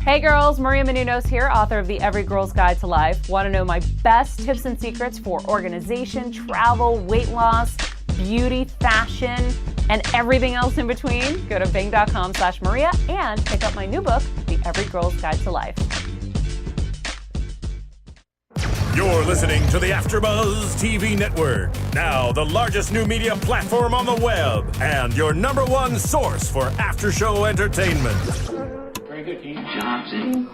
Hey girls, Maria Menounos here, author of the Every Girl's Guide to Life. Want to know my best tips and secrets for organization, travel, weight loss, beauty, fashion, and everything else in between? Go to bing.com/Maria and pick up my new book, The Every Girl's Guide to Life. You're listening to the AfterBuzz TV Network, now the largest new media platform on the web, and your #1 source for after-show entertainment. Very good, Keith Johnson.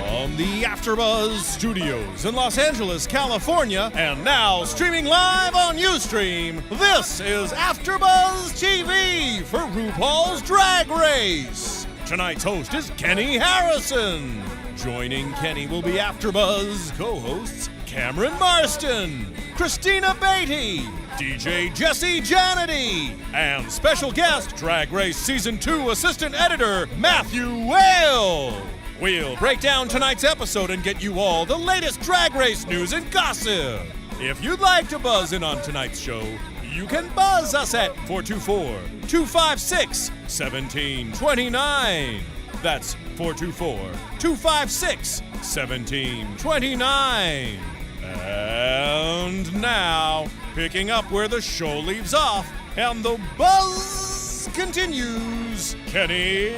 From the AfterBuzz Studios in Los Angeles, California, and now streaming live on Ustream, this is AfterBuzz TV for RuPaul's Drag Race. Tonight's host is Kenny Harrison. Joining Kenny will be AfterBuzz co-hosts Cameron Marston, Christina Beatty, DJ Jesse Janity, and special guest Drag Race Season 2 Assistant Editor Matthew Whale. We'll break down tonight's episode and get you all the latest Drag Race news and gossip. If you'd like to buzz in on tonight's show, you can buzz us at 424-256-1729. That's 424-256-1729. And now, picking up where the show leaves off, and the buzz continues, Kenny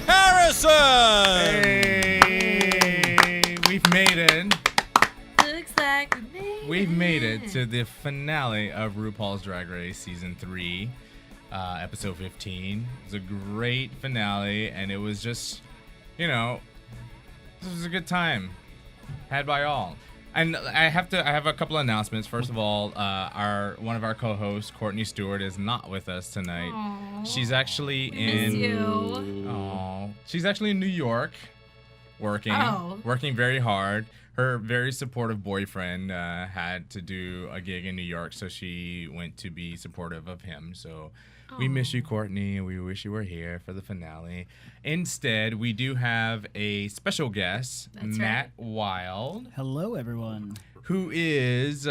Harrison! Hey, we've made it. Looks like We've made it to the finale of RuPaul's Drag Race Season 3, Episode 15. It was a great finale, and it was just, this was a good time. Had by all. And I have a couple of announcements. First of all, one of our co-hosts, Courtney Stewart, is not with us tonight. Aww. She's actually Miss you. She's actually in New York, working very hard. Her very supportive boyfriend had to do a gig in New York, so she went to be supportive of him. So we miss you, Courtney, and we wish you were here for the finale. Instead, we do have a special guest, Matt Wild. Hello, everyone. Who has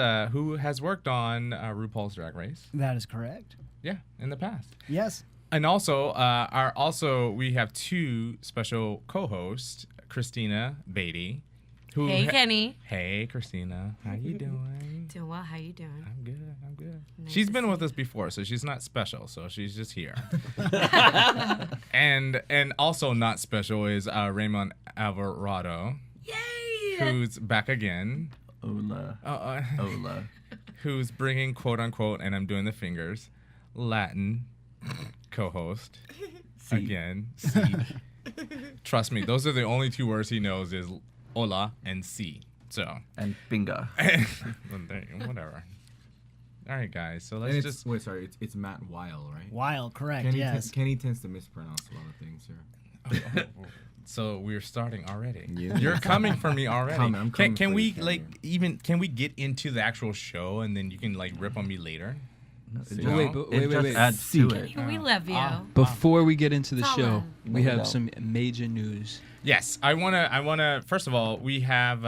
worked on RuPaul's Drag Race. That is correct. Yeah, in the past. Yes. And also, we have two special co-hosts, Christina Beatty. Hey, Kenny. Hey, Christina. How you doing? Doing well. How you doing? I'm good. Nice She's to been see with us before, so she's not special. So she's just here. and also not special is Raymond Alvarado. Yay! Who's back again. Hola. Hola. Who's bringing quote unquote, and I'm doing the fingers, Latin co-host. Again. Sí. Trust me, those are the only two words he knows is hola and sí. So. And binga. Whatever. All right, guys. So Wait, sorry. It's Matt Weil, right? Weil, correct. Kenny yes. Kenny tends to mispronounce a lot of things here. So we're starting already. Yeah. You're coming for me already. I'm coming can for we you, can we get into the actual show and then you can rip on me later? Wait. Adds to it. We love you. Before we get into the It's all show, right. we have some major news. Yes, I wanna. First of all, we have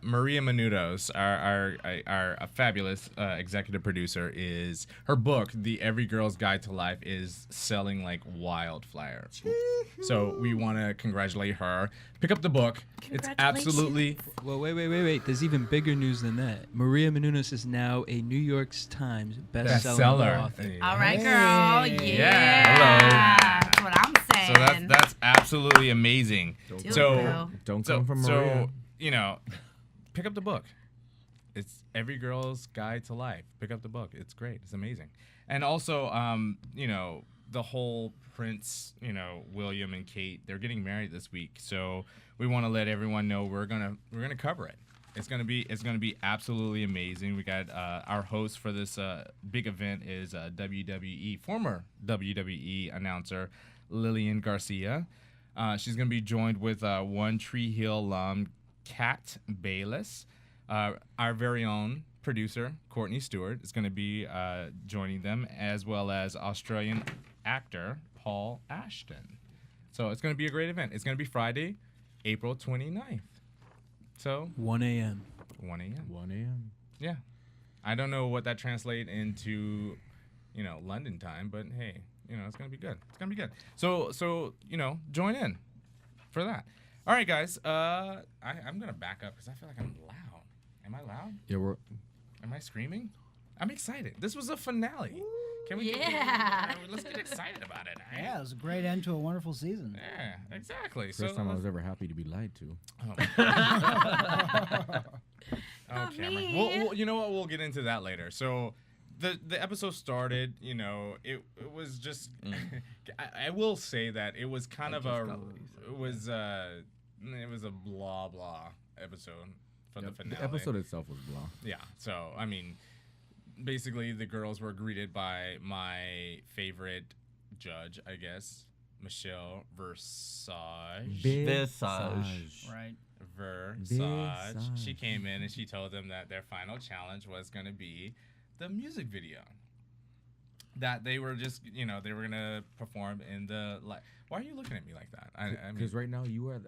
Maria Menounos, our fabulous executive producer. Is her book, The Every Girl's Guide to Life, is selling like wildfire. So we want to congratulate her. Pick up the book. It's absolutely. Well, wait. There's even bigger news than that. Maria Menounos is now a New York Times bestseller author. All right, girl. Yeah. Hello. That's what I'm saying. So that's absolutely amazing. Don't come from Maria. So, pick up the book. It's Every Girl's Guide to Life. Pick up the book. It's great. It's amazing. And also, the whole Prince, William and Kate, they're getting married this week. So we want to let everyone know we're gonna cover it. It's gonna be absolutely amazing. We got our host for this big event is former WWE announcer Lillian Garcia. She's gonna be joined with One Tree Hill alum Kat Bayless. Our very own producer Courtney Stewart is gonna be joining them, as well as Australian actor Paul Ashton. So it's gonna be a great event. It's gonna be Friday, April 29th. So 1 a.m. 1 a.m. 1 a.m. Yeah. I don't know what that translates into, London time, but hey, it's gonna be good. It's gonna be good. So join in for that. All right, guys. I'm gonna back up because I feel like I'm loud. Am I loud? Yeah, Am I screaming? I'm excited. This was a finale. Can we? Let's get excited about it. Right? Yeah, it was a great end to a wonderful season. Yeah, exactly. First time I was ever happy to be lied to. Okay. Well, you know what? We'll get into that later. So, the episode started. It was just. I will say that it was kind of it was a blah blah episode for the finale. The episode itself was blah. Yeah. So I mean, basically the girls were greeted by my favorite judge, I guess, Michelle Versace. Right. Versace. She came in and she told them that their final challenge was going to be the music video. That they were just, they were going to perform in the Why are you looking at me like that? Because right now you are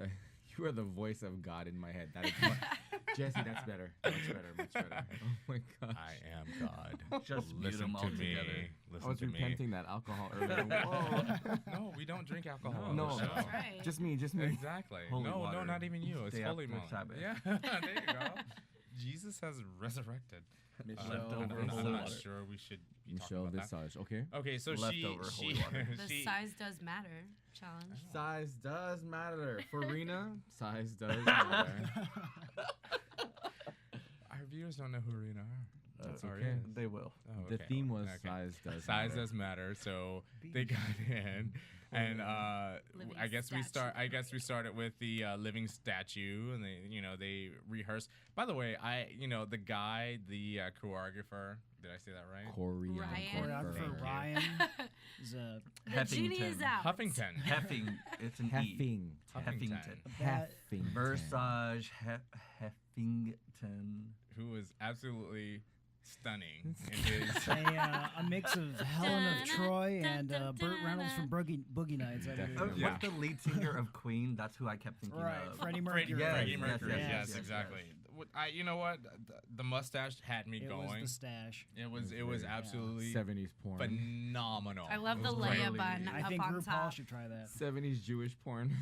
the voice of God in my head. That is Jesse, that's better. Much better. Oh my gosh. I am God. Just listen to me. Listen I was to me. repenting that alcohol earlier. Whoa. No, we don't drink alcohol. No, That's right. just me. Exactly. Holy No, water. not even you. It's Day holy after moment. Sabbath. Yeah, there you go. Jesus has resurrected. Leftover I'm holy not water. sure we should be Michelle talking about Visage, okay? that. Okay, so Leftover holy water. The size does matter challenge. Size does matter. For Rena, size does matter. Our viewers don't know who Rena are. That's Or okay. is. They will. Oh, The okay. theme was Okay. size does Size matter. does matter. So they got in, and Living I guess we started with the living statue, and they rehearsed. By the way, the guy, the choreographer. Did I say that right? Choreographer Ryan is a The genie is out. Huffington. Heffing. It's an E. Huffington. Heffington. Versace Heffington. Who was absolutely stunning in his. a mix of Helen of Troy and Burt Reynolds from Boogie Nights. I believe. Yeah. What's the lead singer of Queen? That's who I kept thinking Right, of. Freddie Mercury. Freddie Yes, Mercury. yes, Yes, exactly. You know what? The mustache had me It going. was the stash. It was absolutely 70s porn. phenomenal. I love It the was great. Leia bun I up think on RuPaul top. should try that. 70s Jewish porn.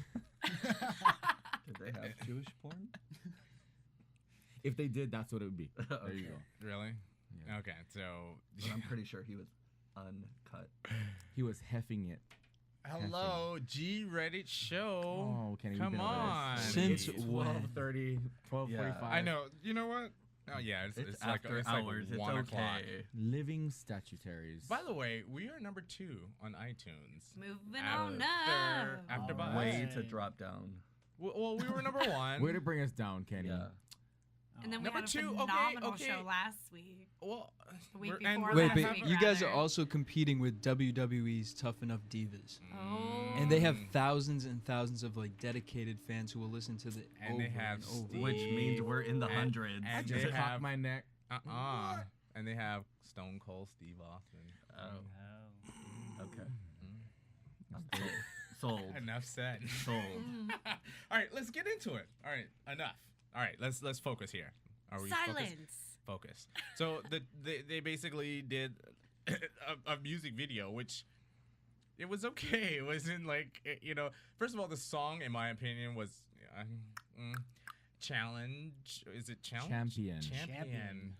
Did they have Jewish porn? If they did, that's what it would be. There you go. Really? Yeah. Okay, so But I'm pretty sure he was uncut. He was heffing it. hello, G-Reddit show. Oh, Kenny, you've Come been over this. on. Since It's when? 12:30, 12:45. I know. You know what? Oh yeah, it's like after it's hours. like It's 1 okay. o'clock. Living statuaries. By the way, we are number 2 on iTunes. Moving After- on up. AfterBuzz. Way Right. to drop down. Well, we were number 1. Way to bring us down, Kenny. Yeah. And then we Number had a 2, okay, phenomenal okay. show last week. Well, The week and before we're Wait, last gonna but week, have- you guys are rather. also competing with WWE's Tough Enough Divas. Oh. And they have thousands and thousands of dedicated fans who will listen to the And over they have and over. Steve- Which means we're in the And- hundreds. I and just they cocked have my neck. and they have Stone Cold Steve Austin. Oh. Okay. Sold. Enough said. Sold. All right, let's get into it. All right, enough. All right, let's focus here. Are we focused? Silence. Focus. So they basically did a music video, which it was okay. It wasn't first of all, the song, in my opinion, was challenge. Is it challenge? Champion.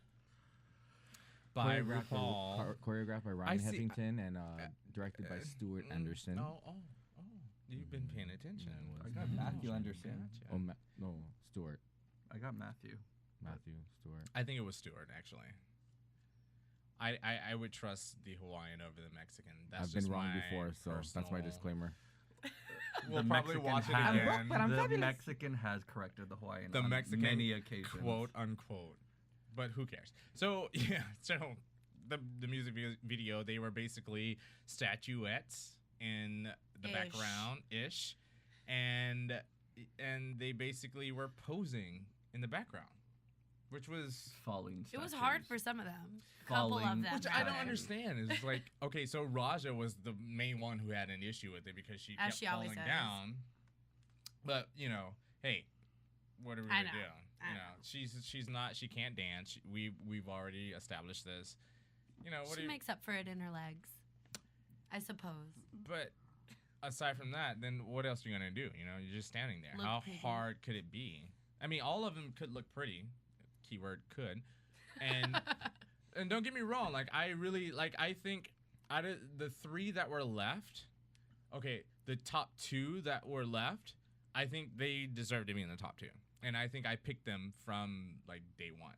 By Choreographed RuPaul. choreographed by I Ryan see- Heffington and directed by Stuart Anderson. Oh, you've been paying attention. I got Matthew Anderson. Gotcha. Oh, no, Stuart. I got Matthew. Stuart. I think it was Stewart, actually. I would trust the Hawaiian over the Mexican. That's I've been just wrong my before, so that's my personal- disclaimer. We'll The probably Mexican watch it has- again. The Mexican has corrected the Hawaiian The on Mexican, many occasions. quote unquote. But who cares? So yeah, so the music video, they were basically statuettes in the Ish. background ish, and they basically were posing in the background, which was Falling It was statues. hard for some of them. Couple of Falling- them. which I don't rather. understand. It's like, okay, so Raja was the main one who had an issue with it because she As kept she always falling says. down. But hey, what are we I gonna know. do? You know, she's not. She can't dance. We've already established this. You know, She makes up for it in her legs, I suppose. But aside from that, then what else are you gonna do? You know, you're just standing there. Look How pretty. hard could it be? I mean, all of them could look pretty. Keyword could. And and don't get me wrong. Like I think out of the 3 that were left, okay, the top 2 that were left, I think they deserve to be in the top 2. And I think I picked them from like day 1.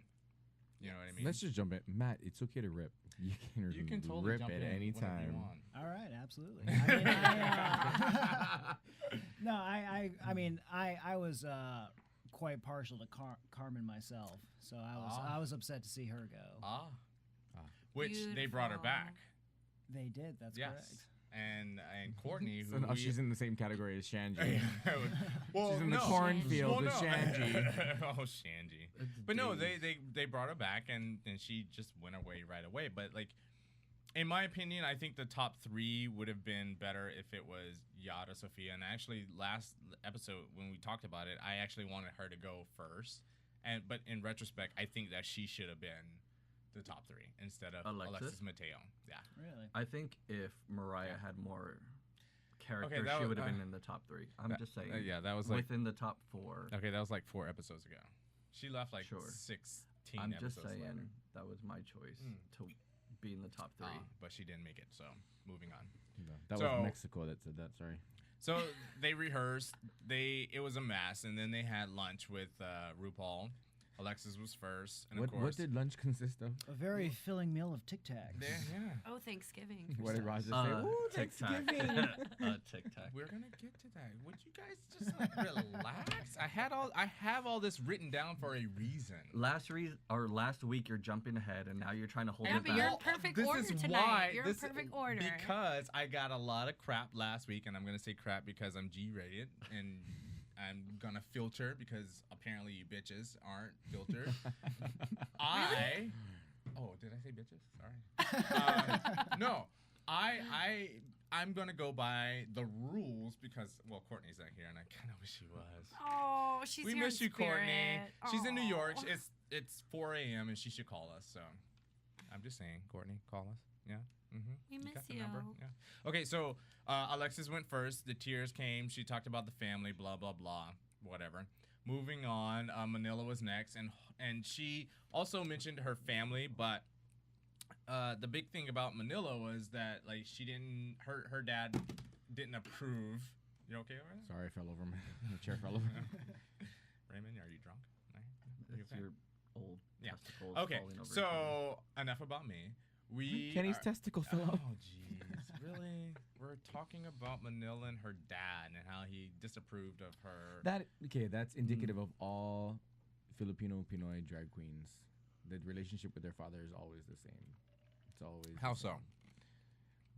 You know what I mean? Let's just jump in. Matt, it's okay to rip. You can totally rip jump at in any whenever you time. want. All right, absolutely. I mean, I was quite partial to Carmen myself, so I was upset to see her go. Which they brought her back. They did. That's correct. And Courtney, So now she's in the same category as Shanji. Well, she's in the cornfield with Shanji. Oh, Shanji. But no, they brought her back, and she just went away right away. But like, in my opinion, I think the top 3 would have been better if it was Yara Sofia. And actually, last episode when we talked about it, I actually wanted her to go first. But in retrospect, I think that she should have been the top 3 instead of Alexis Mateo. Yeah. Really? I think if Mariah had more character, Okay, that she was- would have been in the top 3. I'm just saying. yeah, that was like within the top 4. Okay, that was like 4 episodes ago. She left like 16 I'm episodes just saying later. that was my choice to be in the top 3. But she didn't make it, so moving on. No, that So- was Mexico that said that. Sorry. So they rehearsed. It was a mess, and then they had lunch with RuPaul. Alexis was first, and of course. What did lunch consist of? A very filling meal of Tic Tacs. Yeah. Oh, Thanksgiving. What did Raja say? Ooh, Tic Tac. Thanksgiving. Tic Tac. We're gonna get to that. Would you guys just like relax? I have all this written down for a reason. Last week you're jumping ahead, and now you're trying to hold Yeah, it but back. you're in perfect This order is tonight. why. You're in perfect order. Because I got a lot of crap last week, and I'm gonna say crap because I'm G-rated, and I'm gonna filter because apparently you bitches aren't filtered. Oh, did I say bitches? Sorry. No, I'm gonna go by the rules because Courtney's not here, and I kind of wish she was. Oh, she's We here miss in you, Courtney. spirit. She's in New York. Aw. It's 4 a.m. and she should call us. So I'm just saying, Courtney, call us. Yeah. Mm-hmm. We miss got the you. number? Yeah. Okay, so Alexis went first. The tears came. She talked about the family. Blah blah blah. Whatever. Moving on. Manila was next, and she also mentioned her family, but the big thing about Manila was that like she didn't. Her dad didn't approve. You okay over there? Sorry, I fell over. The chair fell over. Raymond, are you drunk? No? You It's okay? your old testicles Okay, falling over. so enough about me. Kenny's testicle fell off. Oh, jeez. Really? We're talking about Manila and her dad and how he disapproved of her. That's indicative of all Filipino Pinoy drag queens. The relationship with their father is always the same. It's always How the so? same.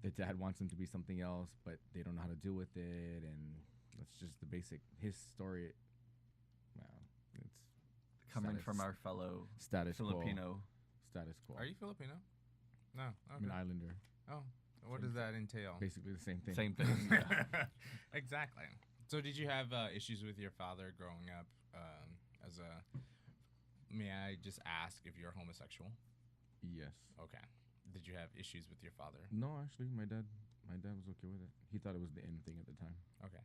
The dad wants them to be something else, but they don't know how to deal with it, and that's just the basic. His story. Wow, it's coming from our fellow status Filipino. Status quo. Are you Filipino? No. Okay. I'm an islander. Oh, what does that entail? Basically the same thing. Same thing. Yeah. Exactly. So, did you have issues with your father growing up? May I just ask if you're homosexual? Yes. Okay. Did you have issues with your father? No, actually, my dad was okay with it. He thought it was the end thing at the time. Okay.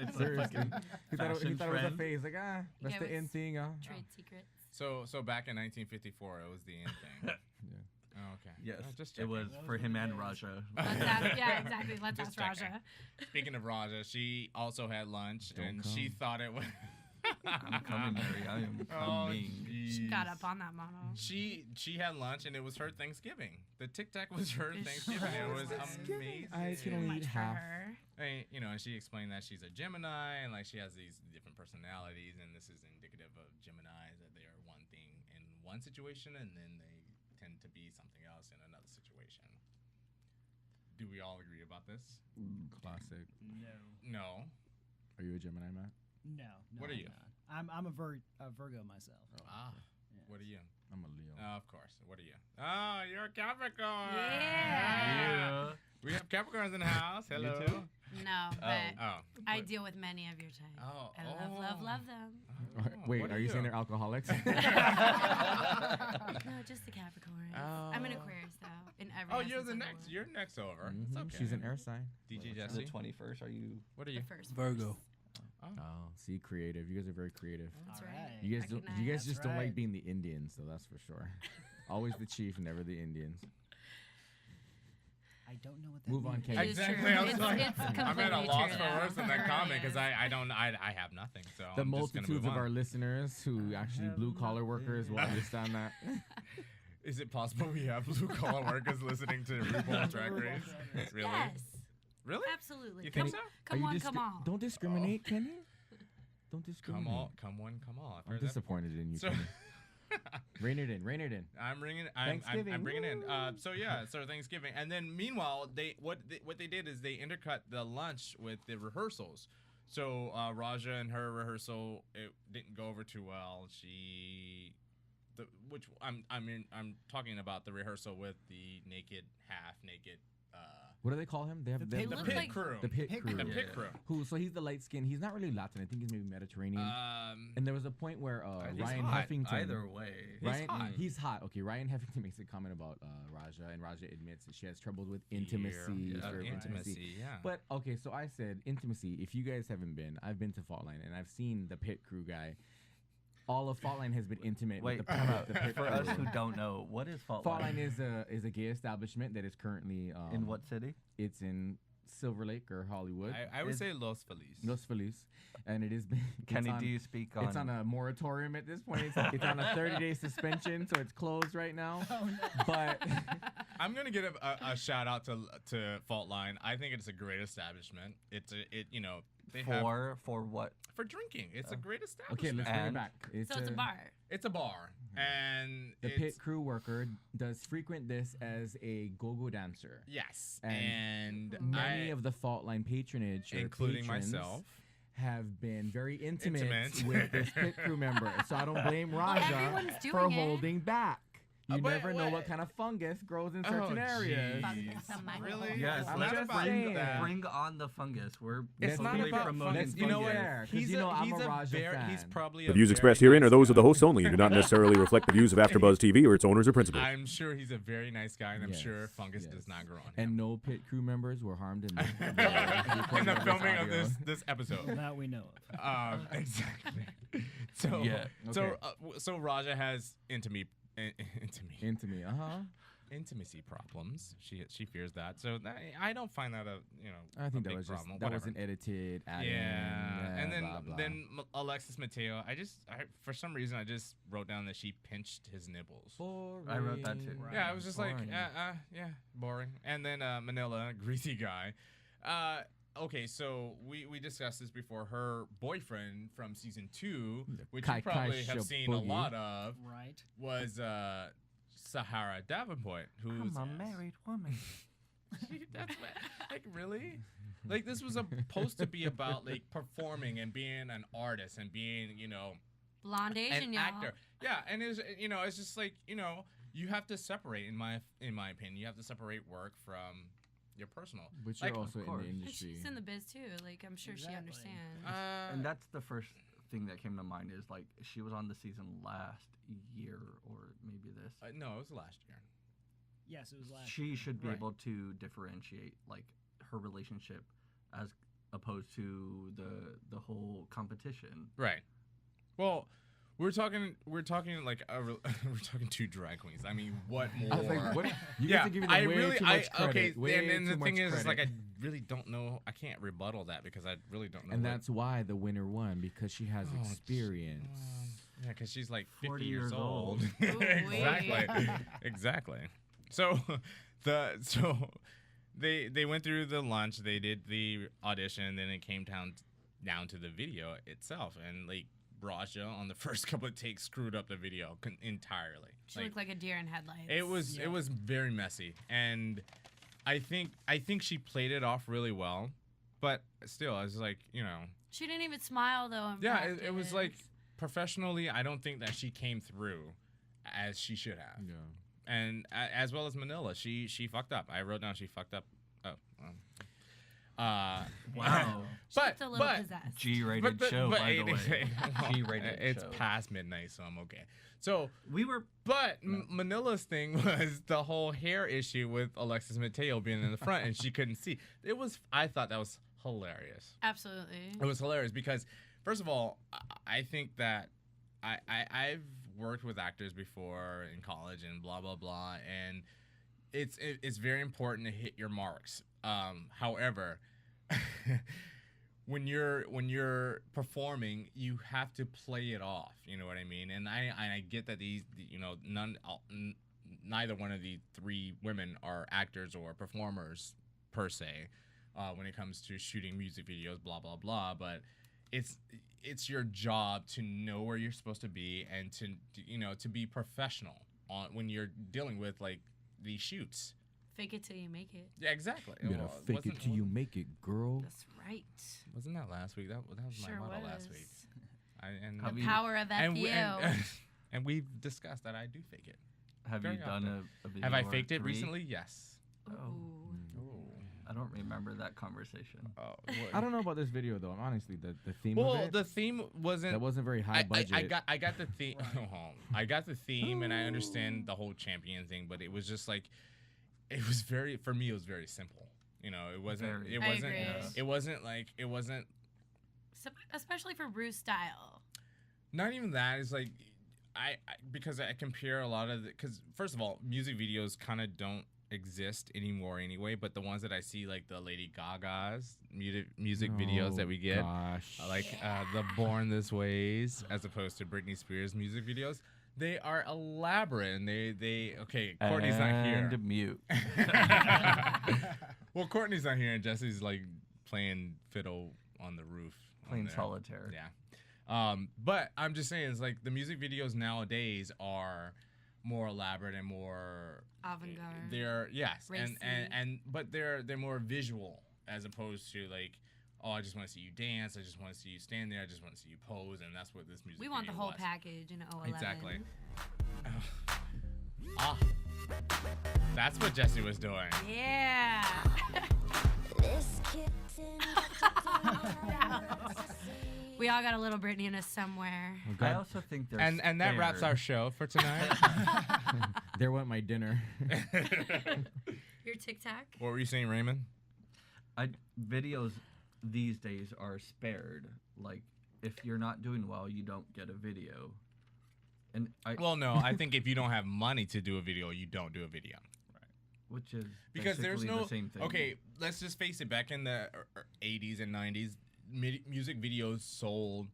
It's Seriously. He thought it was a trend. phase. Like, that's Yeah, the it end was thing. Trade secrets. So back in 1954, it was the end thing. Yeah. Oh, okay. Yes, just it was checking. for him and Raja. Yeah, exactly. Let's Just ask checking. Raja. Speaking of Raja, she also had lunch, Don't and come. she thought it was. I'm coming, Mary. I am Oh, coming. She got up on that mama. She had lunch, and it was her Thanksgiving. The Tic Tac was her Thanksgiving. It was amazing. I can Too only much eat for half. her. And she explained that she's a Gemini, and like she has these different personalities, and this is indicative of Geminis, that they are one thing in one situation, and then they tend to be something else in another situation. Do we all agree about this? Classic. No. Are you a Gemini, Matt? No. What are you? I'm a Virgo myself. What are you? I'm a Leo. Oh, of course. What are you? Oh, you're a Capricorn. Yeah. We have Capricorns in the house. Hello. You too? No, but Oh. I deal with many of your types. Oh. I love them. Wait, what are you saying they're alcoholics? No, just the Capricorn. I'm an Aquarius though. In every. Oh, you're essence the of next. word. You're next over. It's okay. She's an air sign. DJ The Jesse. 21st. Are you? What are you? The first. Virgo. Oh, see, creative. You guys are very creative. That's All right. right. You guys don't. You guys That's just don't right. like being the Indians, so that's for sure. Always the chief, never the Indians. I don't know what that Move on, means. Kenny. It is Exactly. true. I was It's like, I'm at a completely loss true, for though. words in that It comment really because is. I don't I have nothing. So The I'm just gonna multitudes move of on. our listeners who actually blue collar workers will understand that. Is it possible we have blue collar workers listening to RuPaul Drag Race? Really? Yes. Really? Absolutely. You think Come, so? come on, come on. Don't discriminate, Kenny. Don't discriminate. Come on, come one, come all. I've I'm heard that disappointed in you, So- Kenny. Rein it in. Rein it in. I'm bringing. Thanksgiving. I'm bringing in. So yeah. So Thanksgiving, and then meanwhile, what they did is they intercut the lunch with the rehearsals. So Raja and her rehearsal, it didn't go over too well. I'm talking about the rehearsal with the half naked. What do they call him? They have The they have pit The looks pit like- crew. the pit Pit crew. The crew. pit crew. Who? So he's the light skin. He's not really Latin. I think he's maybe Mediterranean. And there was a point where He's Ryan hot. Heffington. Either way. He's hot. Okay, Ryan Heffington makes a comment about Raja, and Raja admits that she has trouble with intimacy. Yeah, for intimacy. Yeah. But okay, so I said intimacy. If you guys haven't been, I've been to Faultline, and I've seen the pit crew guy. All of Faultline has been intimate. Wait, with time out. the pit For crew. us who don't know, what is Faultline? Faultline is a gay establishment that is currently In what city? It's in Silver Lake or Hollywood. I would Is- say Los Feliz. Los Feliz, and it has been. Kenny, it's on, do you speak on? It's on a moratorium at this point. It's on a 30-day suspension, so it's closed right now. But I'm gonna give a shout out to Faultline. I think it's a great establishment. They have for what? for drinking. It's a great okay, establishment. let's bring it And- back. So it's a bar. It's a bar, and The it's, pit crew worker does frequent this as a go-go dancer. Yes, And and Many of the Faultline patronage, or including patrons, myself. have been very intimate, Intimate. with this pit crew member. So I don't blame Raja everyone's doing for it. holding back. You But never know what- what kind of fungus grows in Oh, certain areas. Jeez. Really? Yes, I'm let's just bring, saying. bring on the fungus. We're It's not totally about promoting fungus. Let's You know be what? fair, 'cause you know I'm a Raja fan. He's probably The views expressed herein are those of the hosts only and do not necessarily reflect the views of AfterBuzz TV or its owners or principals. I'm sure he's a very nice guy, and I'm sure Yes, fungus yes. does not grow on him. And no pit crew members were harmed in in the filming of this episode. That we know of. Exactly. So Yeah. so Raja has intimacy intimacy problems. She fears that. So I don't find that a I think a that big was just problem. that was whatever. an edited add-in, And then blah, blah. Alexis Mateo. For some reason I just wrote down that she pinched his nipples. I wrote that too. Boring. Yeah, I was just Boring. yeah, boring. And then Manila, greasy guy. Okay, so we discussed this before. Her boyfriend from season 2, which Kai you probably Kai have seen a Boogie. lot of, Right. was Sahara Davenport, who's I'm a married woman. that's like really, like this was supposed to be about like performing and being an artist and being Blonde Asian, an y'all. actor. Yeah, and it's just like you have to separate in my opinion. You have to separate work from your personal. But like, you're also in course. the And industry. she's in the biz too. Like I'm sure she Exactly. understands. And that's the first thing that came to mind is like she was on the season last year or maybe this. No, it was last year. Yes, it was last. She should be Right. able to differentiate like her relationship as opposed to the whole competition. Right. Well, we're talking like we're talking two drag queens. I mean, what more? I was like, what? You Yeah, guys are giving I them way really, too much credit. okay. Way And the too thing much is, credit. like, I really don't know. I can't rebuttal that because I really don't know. And what- that's why the winner won, because she has Oh, experience. yeah, because she's like 50 40 years years old. old. Exactly. Exactly. So they went through the lunch. They did the audition. Then it came down to the video itself, and like Raja on the first couple of takes screwed up the video entirely. She looked like a deer in headlights. It was very messy, and I think she played it off really well, but still, I was like, She didn't even smile though. in yeah, it was like practice. professionally, I don't think that she came through as she should have, Yeah. and as well as Manila, she fucked up. I wrote down she fucked up. Oh, Wow. Just a little possessed. G-rated show, by the way. G-rated It's show. past midnight, so I'm okay. So we were, but Manila's thing was the whole hair issue with Alexis Mateo being in the front and she couldn't see. I thought that was hilarious. Absolutely. It was hilarious because, first of all, I think that I've worked with actors before in college and blah blah blah, and it's very important to hit your marks. However, when you're performing, you have to play it off. You know what I mean? And I get that these, neither one of the three women are actors or performers per se, when it comes to shooting music videos, blah blah blah. But it's your job to know where you're supposed to be and to be professional when you're dealing with like these shoots. Fake it till you make it. Yeah, exactly. You gotta fake it till you make it, girl. That's right. Wasn't that last week? That was Sure my motto was. last week. The power of FU. And we've discussed that I do fake it. Have very you done often. a video? Have I or faked it 3? recently? Yes. Oh. I don't remember that conversation. Oh, I don't know about this video though. Honestly, the theme. Well, of it, the theme wasn't very high budget. I got the theme. I got the theme, and I understand the whole champion thing, but it was just like, it was very, for me, it was very simple. You know, it wasn't. Very. It I wasn't. agree. It wasn't like it wasn't. Especially for Bruce style. Not even that. It's like because I compare a lot of because first of all, music videos kind of don't exist anymore anyway, but the ones that I see, like the Lady Gaga's music videos that we get, the Born This Ways, as opposed to Britney Spears music videos, they are elaborate and they Courtney's not here. And mute. Well, Courtney's not here and Jesse's like playing fiddle on the roof. Playing solitaire. Yeah. But I'm just saying, it's like the music videos nowadays are more elaborate and more avant-garde. They're racy. but they're more visual as opposed to like, oh, I just want to see you dance, I just want to see you stand there, I just want to see you pose, and that's what this music We want the video whole was. package in 011. Exactly. That's what Jesse was doing. Yeah. We all got a little Britney in us somewhere. I also think there's and that wraps our show for tonight. There went my dinner. Your TikTok? What were you saying, Raymond? Videos these days are spared. Like, if you're not doing well, you don't get a video. And no, I think if you don't have money to do a video, you don't do a video. Which is because there's basically no the same thing. Okay, let's just face it. Back in the 80s and 90s, music videos sold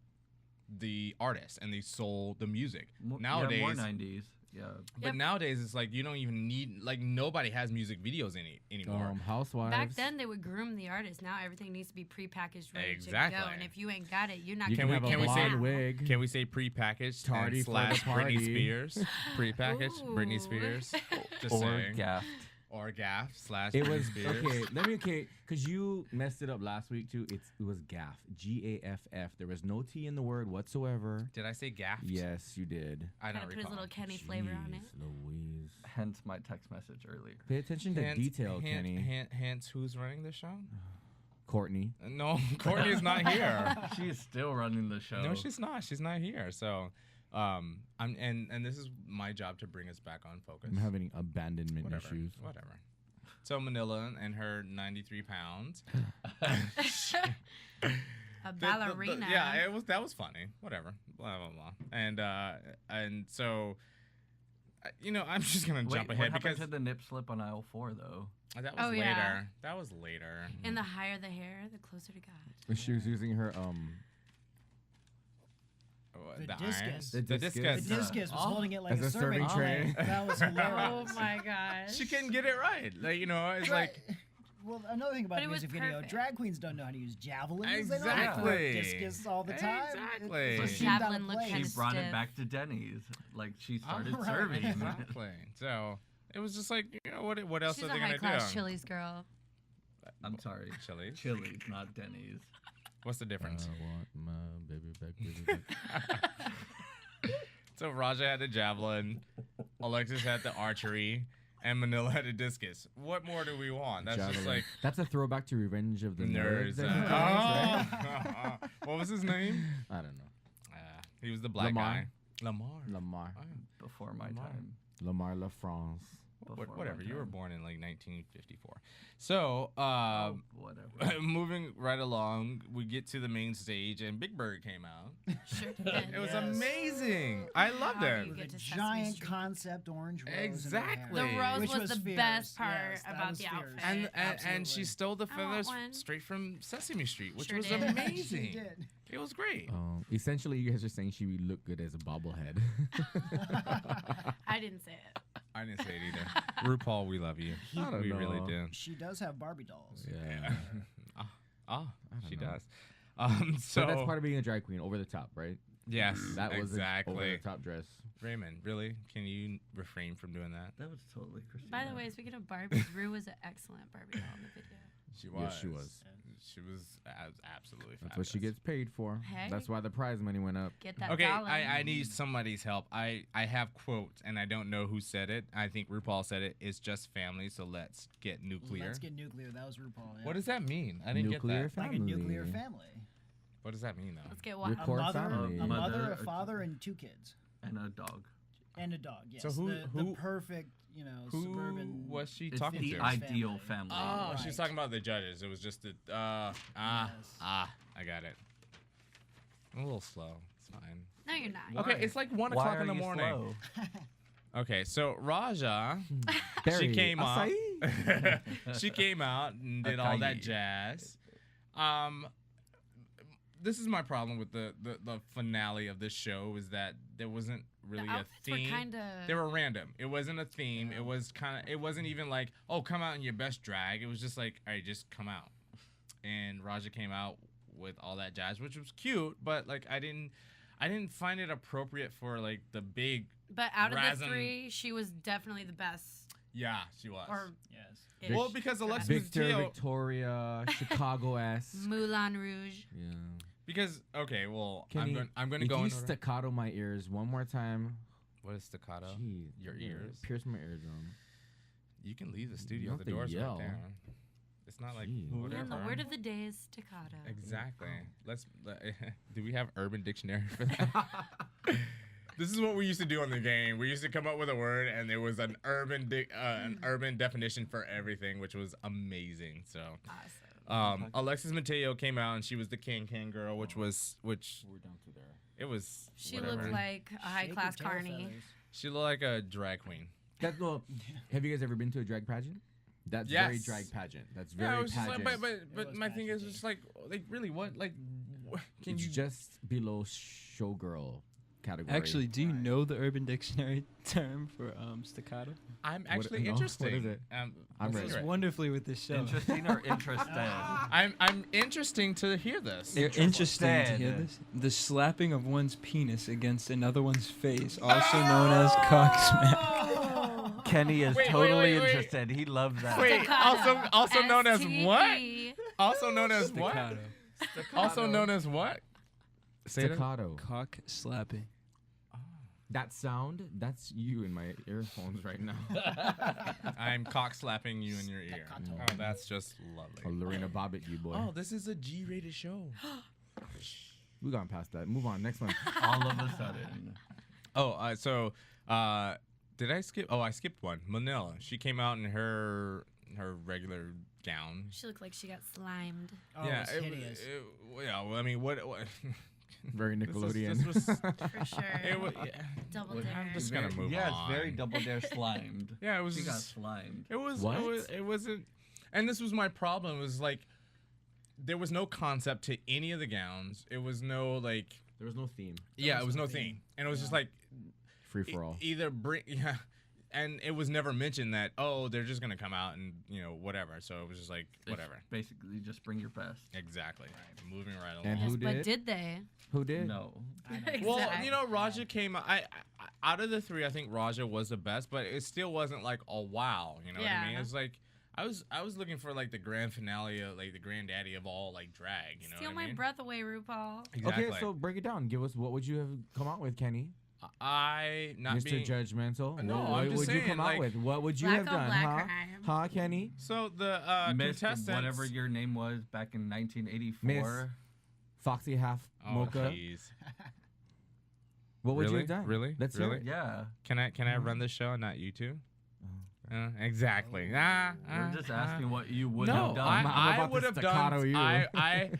the artist and they sold the music. Nowadays, more 90s. Yeah. But nowadays it's like you don't even need, like, nobody has music videos anymore. Housewives. Back then they would groom the artist. Now everything needs to be prepackaged, ready Exactly. to go. And if you ain't got it, you're not You gonna can get it now. wig. Can we say prepackaged Tardy and for the / Britney party. Spears? Prepackaged Britney Spears. Just Or saying. gaffed. Or gaff / It Britney was Spears. because you messed it up last week too. It was gaff, GAFF. There was no T in the word whatsoever. Did I say gaff? Yes, you did. I don't Gotta put his recall. little Kenny flavor on it. Jeez Louise. Hence my text message earlier. Pay attention to detail, Kenny. Hence, who's running the show? Courtney. No, Courtney is not here. She is still running the show. No, she's not. She's not here. So, and this is my job to bring us back on focus. I'm having abandonment issues. Whatever. So Manila and her 93 pounds. A ballerina. Yeah, that was funny. Whatever. Blah blah blah. And so, I'm just gonna jump ahead what because happened to the nip slip on aisle 4 though? That was later. Yeah. That was later. And the higher the hair, the closer to God. She was using her The The discus. iron? The The discus. discus was holding it like As a serving tray. That was hilarious. Oh my gosh. She couldn't get it right. Like, it's like. Well, another thing about But it the was music video, perfect. drag queens don't know how to use javelins. They don't Exactly. throw discus all the time. Exactly. It So just seemed out of javelin looked place. She kinda brought stiff. it back to Denny's. Like she started Right. serving. Exactly. So it was just like, what else She's are a they gonna high-class do? Chili's girl. I'm sorry. Chili's. Chili's, not Denny's. What's the difference? I want my baby back. So Raja had the javelin, Alexis had the archery, and Manila had a discus. What more do we want? That's just like that's a throwback to Revenge of the Nerds. What was his name? I don't know. He was the black guy. Lamar. Before my time. Lamar LaFrance. Whatever. You were born in like 1954. So, whatever. Moving right along, we get to the main stage, and Big Bird came out. Sure did. It was amazing. I loved it. With a giant concept orange rose. Exactly. The rose Which was the fierce. best part Yes, that about was the fierce. outfit. And she stole the I want feathers one. straight from Sesame Street, which Sure was did. amazing. She did. It was great. Essentially, you guys are saying she would look good as a bobblehead. I didn't say it. I didn't say it either. RuPaul, we love you. I don't We know. really do. She does have Barbie dolls. Yeah. She know. does. So that's part of being a drag queen, over the top, right? Yes, That was exactly. an over the top dress. Raymond, really? Can you refrain from doing that? That was totally Christina. By the way, speaking of Barbies, Rue was an excellent Barbie doll in the video. She was. Yes, she was. She was absolutely That's fabulous. what she gets paid for. Hey. That's why the prize money went up. Get that Okay, dollar. I need somebody's help. I have quotes, and I don't know who said it. I think RuPaul said it. It's just family, so let's get nuclear. Let's get nuclear. That was RuPaul. Yeah. What does that mean? I didn't Nuclear get that. Like a nuclear family. What does that mean, though? Let's get Your wild. core family. A mother, Mother, a father, and 2 kids. And a dog. And a dog, yes. So the perfect, Who suburban. was she It's talking the to? ideal family. Oh, Right. she's talking about the judges. It was just the I got it. I'm a little slow. It's fine. No, you're not. Okay, it's like 1 Why o'clock are in the you morning. slow? Okay, so Raja, she Barry, came out. acai. She came out and did all that Acai. jazz. This is my problem with the finale of this show is that there wasn't really The a outfits were theme. kinda- They were random. It wasn't a theme. It was it wasn't even like, oh, come out in your best drag. It was just like, all right, just come out. And Raja came out with all that jazz, which was cute, but like I didn't find it appropriate for like the big. But out of the Razem- 3, she was definitely the best. Yeah, she was. Or Yes. ish. Well, because Alexis Victor, Mateo. Victoria, Chicago-esque. Moulin Rouge. Yeah. Because okay, well, Kenny, I'm going to if go you in order. staccato my ears one more time. What is staccato? Gee, Your yeah, ears. Pierce my eardrum. You can leave the studio. don't The have to door's yell. right there. It's not like Jeez. whatever. And the word of the day is staccato. Exactly. Do we have Urban Dictionary for that? This is what we used to do on the game. We used to come up with a word, and there was an urban definition for everything, which was amazing. So, Awesome. Alexis Mateo came out, and she was the Can girl, which We're down to there. it was. She whatever. looked like a high Shake class your tail carny. feathers. She looked like a drag queen. Have you guys ever been to a drag pageant? That's very Yes. drag pageant. That's Yeah, very it was just pageant. like, but was my thing is pageant-y. just like really what can it's you just below showgirl category. Actually, do you know the Urban Dictionary term for staccato? I'm actually no, interested. what is it? I'm ready. It's wonderfully with this show. Interesting or interested? I'm interesting to hear this. They're interesting to Interested. hear this. The slapping of one's penis against another one's face, also known as cocksmack. Kenny is Wait, totally wait. interested. He loves that. Wait, also known as what? STE. Also known as what? Staccato. Also known as what? Say that. Staccato. Cock slapping. That sound, that's you in my earphones right now. I'm cock slapping you in your ear. Staccato. Oh, that's just lovely. Oh, Lorena Bobbitt, you boy. Oh, this is a G-rated show. We gone past that. Move on. Next one. All of a sudden. Oh, did I skip? Oh, I skipped one. Manila. She came out in her regular gown. She looked like she got slimed. Oh, yeah, it's hideous. yeah. Well, I mean, what? Very Nickelodeon. This was, For sure. it was, yeah. Double What- dare. I'm just gonna move yeah, on. it's very double dare slimed. Yeah, it was. She got just- slimed. It was. What? It wasn't. And this was my problem. It was like there was no concept to any of the gowns. It was no like. There was no theme. Yeah, it was no theme, and it was just like Free for all. either bring and it was never mentioned that they're just gonna come out and whatever. So it was just like whatever. It's basically, just bring your best. Exactly. Moving right along. And Yes, who but did? did they? Who did? No. Well, Exact. Raja came. I out of the 3, I think Raja was the best, but it still wasn't like a wow. You know what I mean? Yeah. It's like I was looking for like the grand finale, of, like the granddaddy of all like drag. You know Steal what my I mean? breath away, RuPaul. Exactly. Okay, so break it down. Give us what would you have come out with, Kenny? not Mr. being Judgmental. No, what I'm just would saying, you come like, out with? What would you black have on done, black huh? crime. Huh, Kenny? So the Miss contestants, whatever your name was back in 1984. Miss Foxy Half Mocha. Jeez. What would you Really? have done? Really? Let's Really? hear it. Yeah. Can I run this show and not you two? Exactly. We're just asking what you would No, have done. I'm I about to would have staccato done. you. I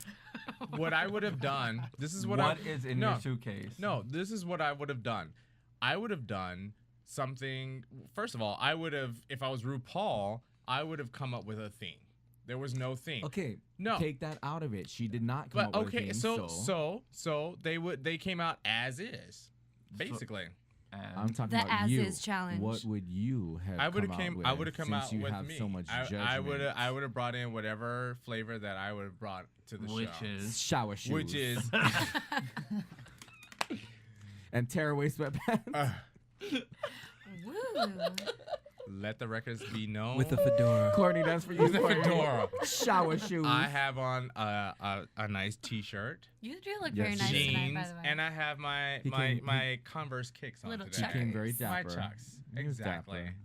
what I would have done. This is what is in your suitcase? No, this is what I would have done. I would have done something. First of all, I would have, if I was RuPaul, I would have come up with a theme. There was no theme. Okay. No. Take that out of it. She did not come But up with a okay, theme, so they came out as is, basically. I'm talking The about as you. is challenge. What would you have I would come have out came. with? I would have come since out you with have me. so much judgment. I would have brought in whatever flavor that I would have brought to the Which show. is shower shoes. Which is and tearaway sweatpants. Woo. let the records be known. With a fedora. Courtney, that's for you. With a Courtney. fedora. Shower shoes. I have on a nice T-shirt, You do look very Yes, nice jeans, tonight, by the way. and I have my He came- my Converse kicks on Little today. He came very My dapper. chucks. He was Exactly. dapper.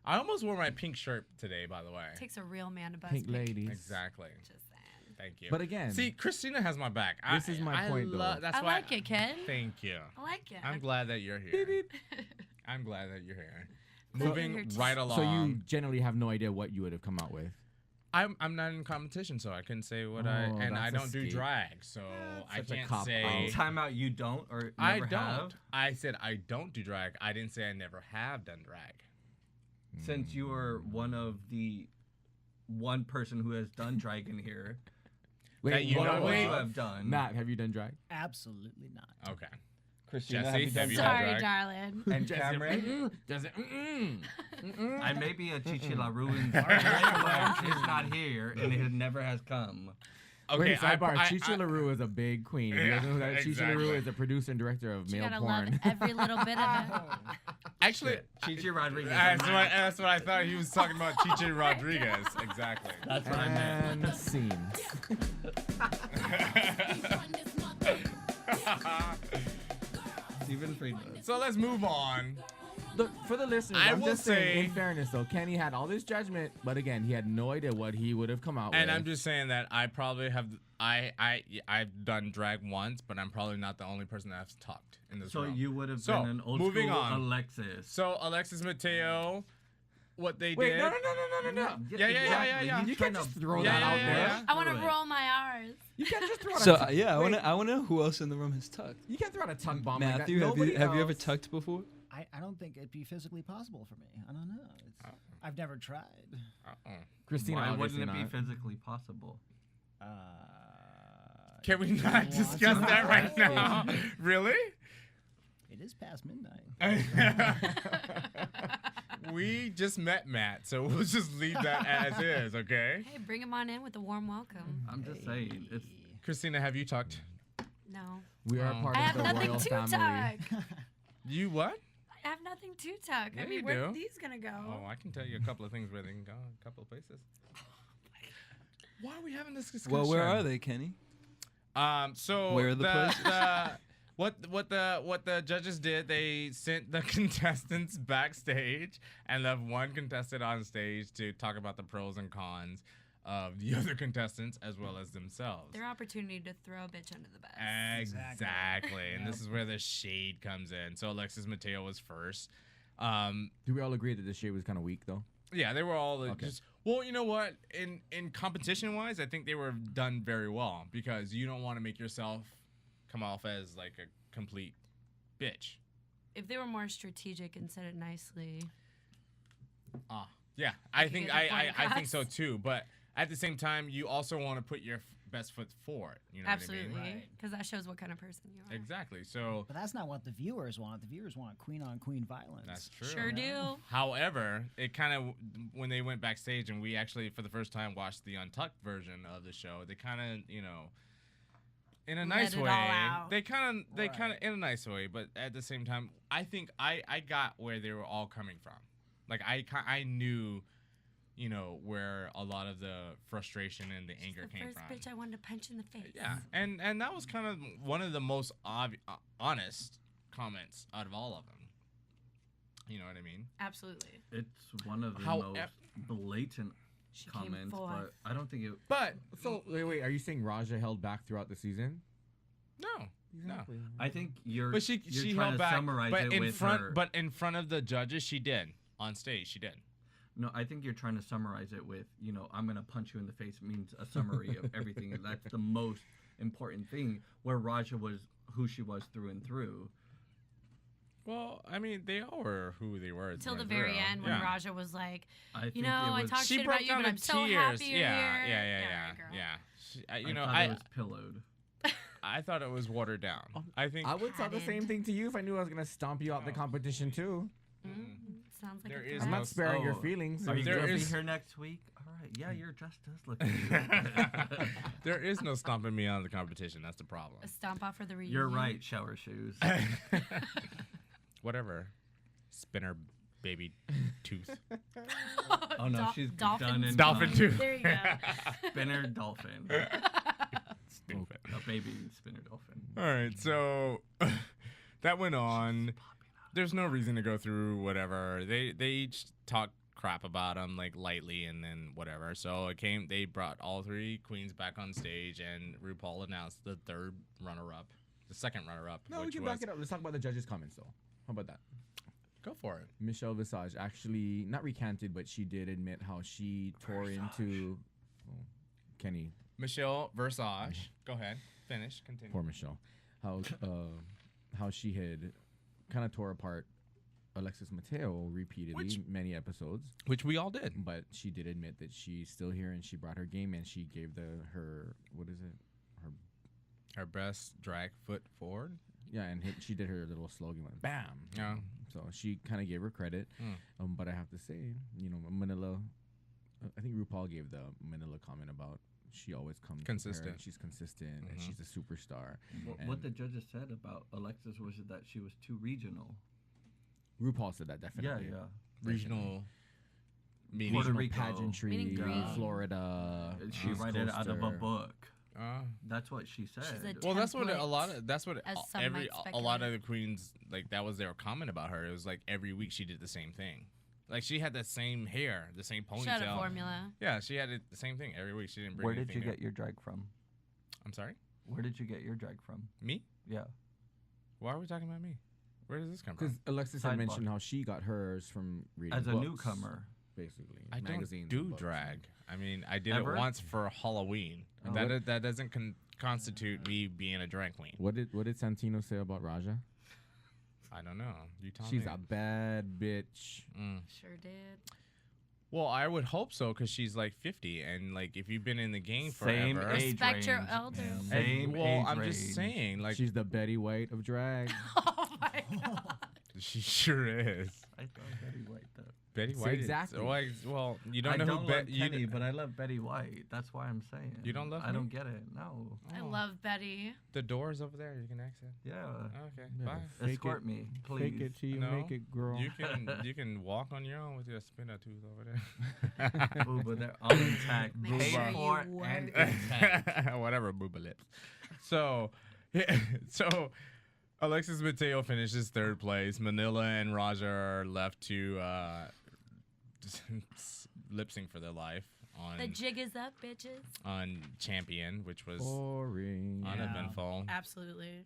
I almost wore my pink shirt today, by the way. Takes a real man to buzz Pink me. ladies. Exactly. Just saying. Thank you. But again, See, Christina has my back. This is my point, though. That's I why like it, kid. Thank you. I like it. I'm glad that you're here. I'm glad that you're here. Moving you're here right too. along. so you generally have no idea what you would have come out with. I'm not in competition, so I couldn't say what Oh, and I that's a don't do skate. drag, so I such a can't cop say. out. time out. You don't or I never don't. have? I said I don't do drag. I didn't say I never have done drag. Since you are one of the one person who has done drag in here, That you what know would you of? have done? Matt, have you done drag? Absolutely not. Okay. Christina, Jesse, have you done Sorry, drag? darling. And Cameron? Does it? I may be a Chichi La Ruin is not here and it never has come. Okay. Wait, sidebar. Chichi LaRue is a big queen. If you Yeah, guys know that, Chichi exactly. LaRue is a producer and director of You male gotta porn. love every little bit of it. Actually, Chichi Rodriguez. that's what I thought he was talking about. Chichi Rodriguez. Exactly. That's what I meant. And scene. Stephen Friedman. So let's move on. Look, for the listeners, I I'm will just saying, say- in fairness, though, Kenny had all this judgment, but again, he had no idea what he would have come out And with. I'm just saying that I probably have I've done drag once, but I'm probably not the only person that's tucked in this So room. you would have So, been an old moving school on. Alexis. So Alexis Mateo, what they Wait, did. no. Yeah. You can't just throw Yeah, that yeah, out yeah, there. yeah. I want to roll my R's. You can't just throw out So a yeah, I wait, want to know who else in the room has tucked. You can't throw out a tongue bomb like that. Matthew, have Nobody you ever else- tucked before? I don't think it'd be physically possible for me. I don't know. I've never tried. Christina, Why obviously wouldn't it not. be physically possible? Can we not want discuss to that right try? now? Really? It is past midnight. We just met Matt, so we'll just leave that as is, okay? Hey, bring him on in with a warm welcome. I'm just saying. It's Christina, have you tucked? No. We are Oh. part I of have the nothing royal to family. tuck. You what? I have nothing to tuck. Yeah, I mean, you where are do. these gonna go? Oh, I can tell you a couple of things where they can go, a couple of places. Why are we having this discussion? Well, where are they, Kenny? So Where are the places? what the judges did, they sent the contestants backstage and left one contestant on stage to talk about the pros and cons of the other contestants as well as themselves. Their opportunity to throw a bitch under the bus. Exactly. And this is where the shade comes in. So Alexis Mateo was first. Do we all agree that this shade was kind of weak, though? Yeah, they were all Okay. just. Well, you know what? In competition wise, I think they were done very well because you don't want to make yourself come off as like a complete bitch. If they were more strategic and said it nicely. Yeah, I You think get your point I think so across. too. But at the same time, you also want to put your best foot forward. You know Absolutely. what I mean? Right. Because that shows what kind of person you are. Exactly. So But that's not what the viewers want. The viewers want queen on queen violence. that's true. Sure do. However, it kind of when they went backstage and we actually for the first time watched the untucked version of the show, they kind of in a nice it all way. out. They kind of Right. in a nice way, but at the same time, I think I got where they were all coming from. Like I knew, where a lot of the frustration and the anger the came first from. bitch I wanted to punch in the face. Yeah, and that was kind of one of the most honest comments out of all of them. You know what I mean? Absolutely. It's one of the How most blatant She came comments, forth. but I don't think it. But so wait, are you saying Raja held back throughout the season? No. Exactly. I think you're. But she you're trying held to back. summarize But it in with front, her. but in front of the judges, she did. On stage, she did. No, I think you're trying to summarize it with, I'm gonna punch you in the face. It means a summary of everything, and that's the most important thing. Where Raja was who she was through and through. Well, I mean, they all were who they were. Till the through. very end when Yeah. Raja was like, I think I it was, talked She shit broke about you, down but in I'm so tears. happy you're Yeah, here. yeah. Right, girl. Yeah. I thought it was pillowed. I thought it was watered down. I think I would tell the same thing to you if I knew I was gonna stomp you out the competition too. Sounds like There a is threat. I'm not sparing your Oh. feelings. Are you There gonna be is- here next week? All right. Yeah, your dress does look good. there is no stomping me out of the competition. That's the problem. A stomp out for the reunion. You're right. Shower shoes. Whatever. Spinner baby tooth. Oh no, she's dolphin done and Dolphin done. tooth. There you go. Spinner dolphin. Stupid. A baby spinner dolphin. All right, so that went on. There's no reason to go through whatever. They each talk crap about him like lightly and then whatever. So they brought all three queens back on stage and RuPaul announced the second runner-up. No, we which can was, back it up. Let's talk about the judges' comments though. How about that? Go for it. Michelle Visage actually not recanted, but she did admit how she tore into Kenny. Michelle Visage. Go ahead. Finish. Continue. Poor Michelle. How she had kind of tore apart Alexis Mateo repeatedly, many episodes. Which we all did. But she did admit that she's still here and she brought her game and she gave her Her best drag foot forward. Yeah, and she did her little slogan, went bam. Yeah. So she kind of gave her credit. But I have to say, Manila, I think RuPaul gave the Manila comment about she always comes consistent. Prepared, she's consistent, and she's a superstar. What the judges said about Alexis was that she was too regional. RuPaul said that definitely. Yeah. Regional. Puerto Rico. Pageantry, Florida. She read it out of a book. That's what she said. Well, that's what a lot of a lot of speculate. the queens like. That was their comment about her. It was like every week she did the same thing. Like she had the same hair, the same ponytail. She had a formula. Yeah, she had the same thing every week. She didn't bring. Where did anything you new. get your drag from? I'm sorry. Where did you get your drag from? Me? Yeah. Why are we talking about me? Where does this come from? Because Alexis had mentioned how she got hers from reading as a books, newcomer, basically. I magazines don't and do books. drag. I mean, I did Ever? it once for Halloween. Oh. That doesn't constitute me being a drag queen. What did Santino say about Raja? I don't know. You tell me. She's a bad bitch. Sure did. Well, I would hope so, because she's like 50, and like if you've been in the game Same forever, age Respect your range. elders. Yeah. Same well, age I'm range. just saying, like She's the Betty White of drag. Oh my god. she sure is. I thought Betty White though. Betty So White. exactly. Well, you don't I know don't who love Betty. Kenny, but I love Betty White. That's why I'm saying. You don't love I me? don't get it. No. I love Betty. The door's over there. You can exit. Yeah. Okay. Yeah, Bye. fake Escort it. me, please. Fake it till you No, make it, girl. You can walk on your own with your spinner tooth over there. Booba, they're all intact. Make Paid sure you for and work. intact. Whatever, booba lips. So Alexis Mateo finishes third place. Manila and Raja are left to lip sync for their life on The jig is up, bitches. on Champion, which was Boring. uneventful. Absolutely.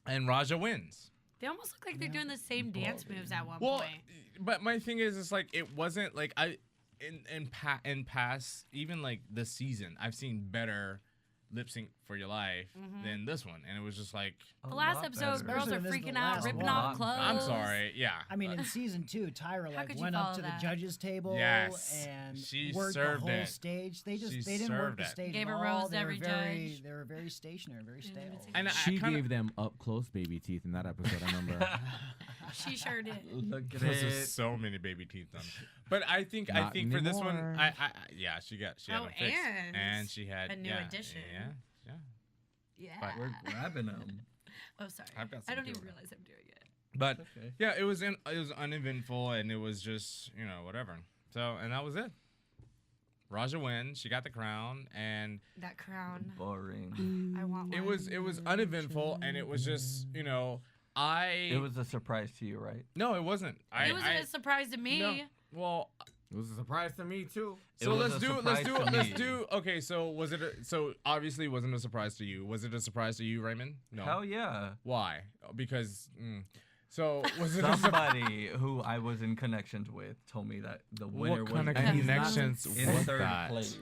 And Raja wins. They almost look like they're doing the same dance moves at one Well, point. but my thing is, it's like it wasn't like in past, even like this season, I've seen better lip sync for your life than this one, and it was just like The last episode, girls are Especially when this is the freaking out, last ripping one. off clothes. I'm sorry, yeah. I mean, in season 2, Tyra How could you went up follow to that? the judges table Yes. and She worked served the whole it. stage. They She didn't work served the it. stage Gave at a all. rose to every judge. They were very stationary, very stale. And She I kinda, gave them up close baby teeth in that episode. I remember. She sure did. Look at There's it. just so many baby teeth done. But I think Not for this one, anymore. yeah, she had Oh, them fixed, and she had a new addition. Yeah. Yeah. We're grabbing them. Oh, sorry. I've got I some don't even too. realize I'm doing it. But Okay. yeah, it was uneventful, and it was just whatever. So and that was it. Raja wins. She got the crown, and That crown. Boring. I want one. it was uneventful, and it was just It was a surprise to you, right? No, it wasn't. It wasn't a surprise to me. No. Well, It was a surprise to me too. so let's do. Okay, so was it? So obviously, it wasn't a surprise to you. Was it a surprise to you, Raymond? No. Hell yeah. Why? Because. So was it somebody who I was in connections with told me that the winner what kind was of connections in was third that? place.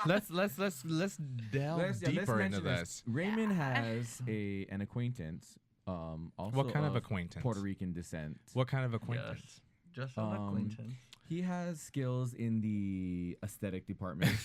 Let's delve deeper into this. Raymond has an acquaintance. Also What kind of acquaintance? Puerto Rican descent. What kind of acquaintance? Yes. Just an acquaintance. He has skills in the aesthetic department.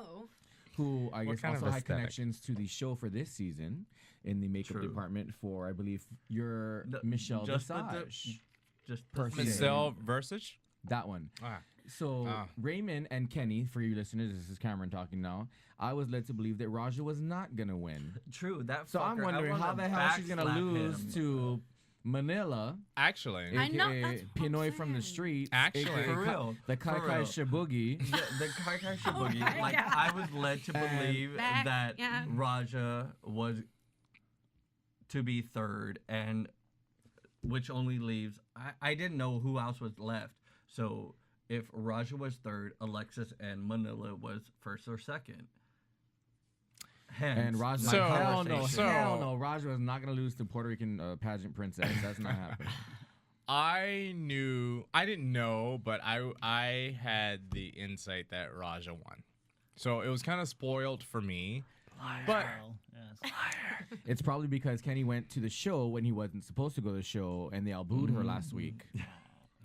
Oh. Who I What guess kind of also had aesthetic? connections to the show for this season in the makeup True. department for, I believe, your Michelle just Visage. Just per the se. Michelle Visage? That one. Ah. So Raymond and Kenny, for you listeners, this is Cameron talking now. I was led to believe that Raja was not gonna win. True. That. So I'm fucker, I wondering how wanna the hell she's gonna backslap lose him. to Manila, Actually, I know, aka that's what I'm Pinoy from the saying. streets, Actually. aka For real. the Kai For Kai real. Shabugi. Yeah, the Kai Kai Shabugi. my Like God. I was led to believe that yeah. Raja was to be third, and which only leaves I didn't know who else was left. So if Raja was third, Alexis and Manila was first or second. Hence, And Raja, So- hell no, so- hell no. Raja is not gonna lose to Puerto Rican pageant princess. That's not happening. I didn't know, but I had the insight that Raja won. So it was kind of spoiled for me. But Well, yes. It's probably because Kenny went to the show when he wasn't supposed to go to the show, and they all booed her last week.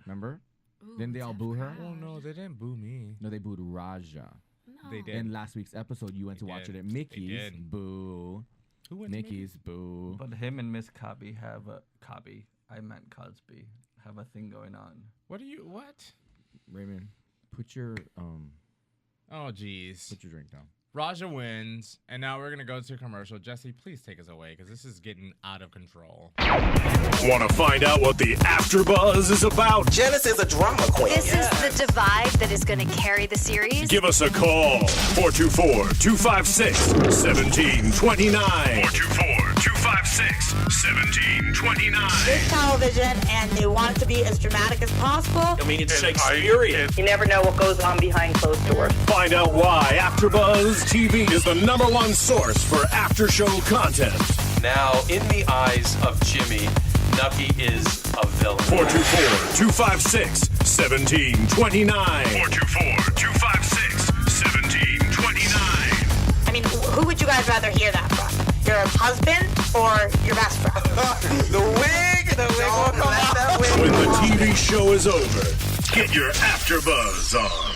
Remember? Ooh, Didn't they all tough boo her? oh crowd. no, they didn't boo me. No, they booed Raja. No. They did. In last week's episode, you went to They watch did. it at They Mickey's. did. Boo. Who went to Mickey's. Boo. But him and Miss Cobby have a Cobby. I meant Cosby. Have a thing going on. What What? Raymond, put your Oh jeez. put your drink down. Raja wins, and now we're gonna go to a commercial. Jesse, please take us away because this is getting out of control. Want to find out what the AfterBuzz is about? Janice is a drama queen. This is the divide that is going to carry the series. Give us a call. 424-256-1729. 424-256-1729. It's television, and they want it to be as dramatic as possible. I mean, it's Shakespearean. You never know what goes on behind closed doors. Find out why AfterBuzz TV is the #1 source for after-show content. Now, in the eyes of Jimmy, Nucky is a villain. 424-256-1729. 424-256-1729. I mean, who would you guys rather hear that from? Your husband or your best friend? The wig will come out. When the TV show is over, get your AfterBuzz on.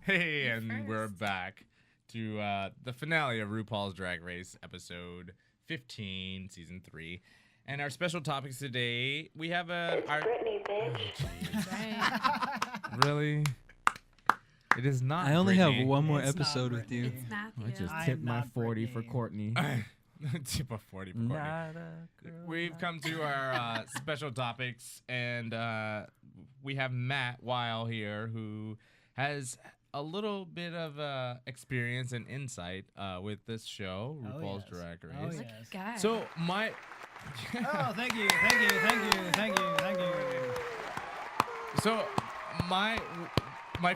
Hey, and we're back to the finale of RuPaul's Drag Race, episode 15, season 3. And our special topics today, we have Brittany, bitch. Really? It is not. I only Brittany. have one more It's not episode with you. It's not I just I tipped am my not 40 for Brittany. Courtney. Tip of 40 for Courtney. We've come to our special topics, and we have Matt Weil here, who has a little bit of experience and insight with this show, RuPaul's yes. Drag Race. Oh, Like yes. a guy. So my Oh, thank you. so my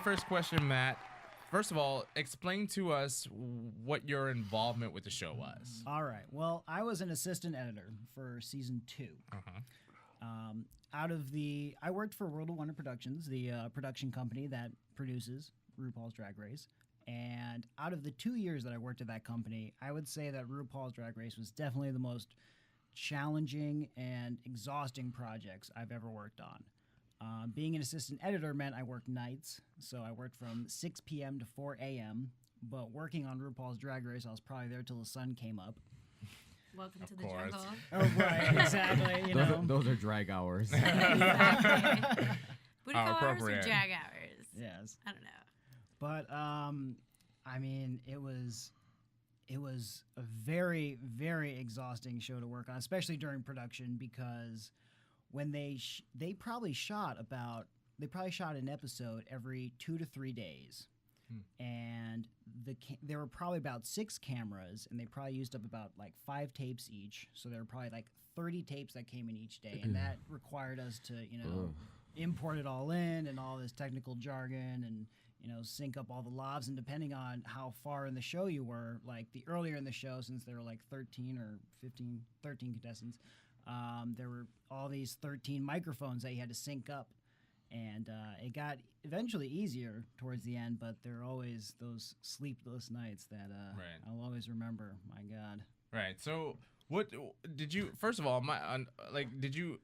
first question, Matt. First of all, explain to us what your involvement with the show was. All right. Well, I was an assistant editor for season 2. I worked for World of Wonder Productions, the production company that produces RuPaul's Drag Race. And out of the 2 years that I worked at that company, I would say that RuPaul's Drag Race was definitely the most challenging and exhausting projects I've ever worked on. Being an assistant editor meant I worked nights, so I worked from 6 p.m. to 4 a.m. But working on RuPaul's Drag Race, I was probably there till the sun came up. Welcome to the course. jungle. Oh, right, exactly. You know. Those are drag hours. Booty call hours or appropriate. jag hours? Yes. I don't know. But I mean, it was a very, very exhausting show to work on, especially during production, because when they probably shot an episode every 2 to 3 days, and there were probably about 6 cameras, and they probably used up about like 5 tapes each. So there were probably like 30 tapes that came in each day, and that required us to import it all in and all this technical jargon and sync up all the lavs. And depending on how far in the show you were, like the earlier in the show, since there were like 13 contestants, there were all these 13 microphones that you had to sync up. And it got eventually easier towards the end, but there are always those sleepless nights that I'll always remember. My God. Right. So, what did you? First of all, did you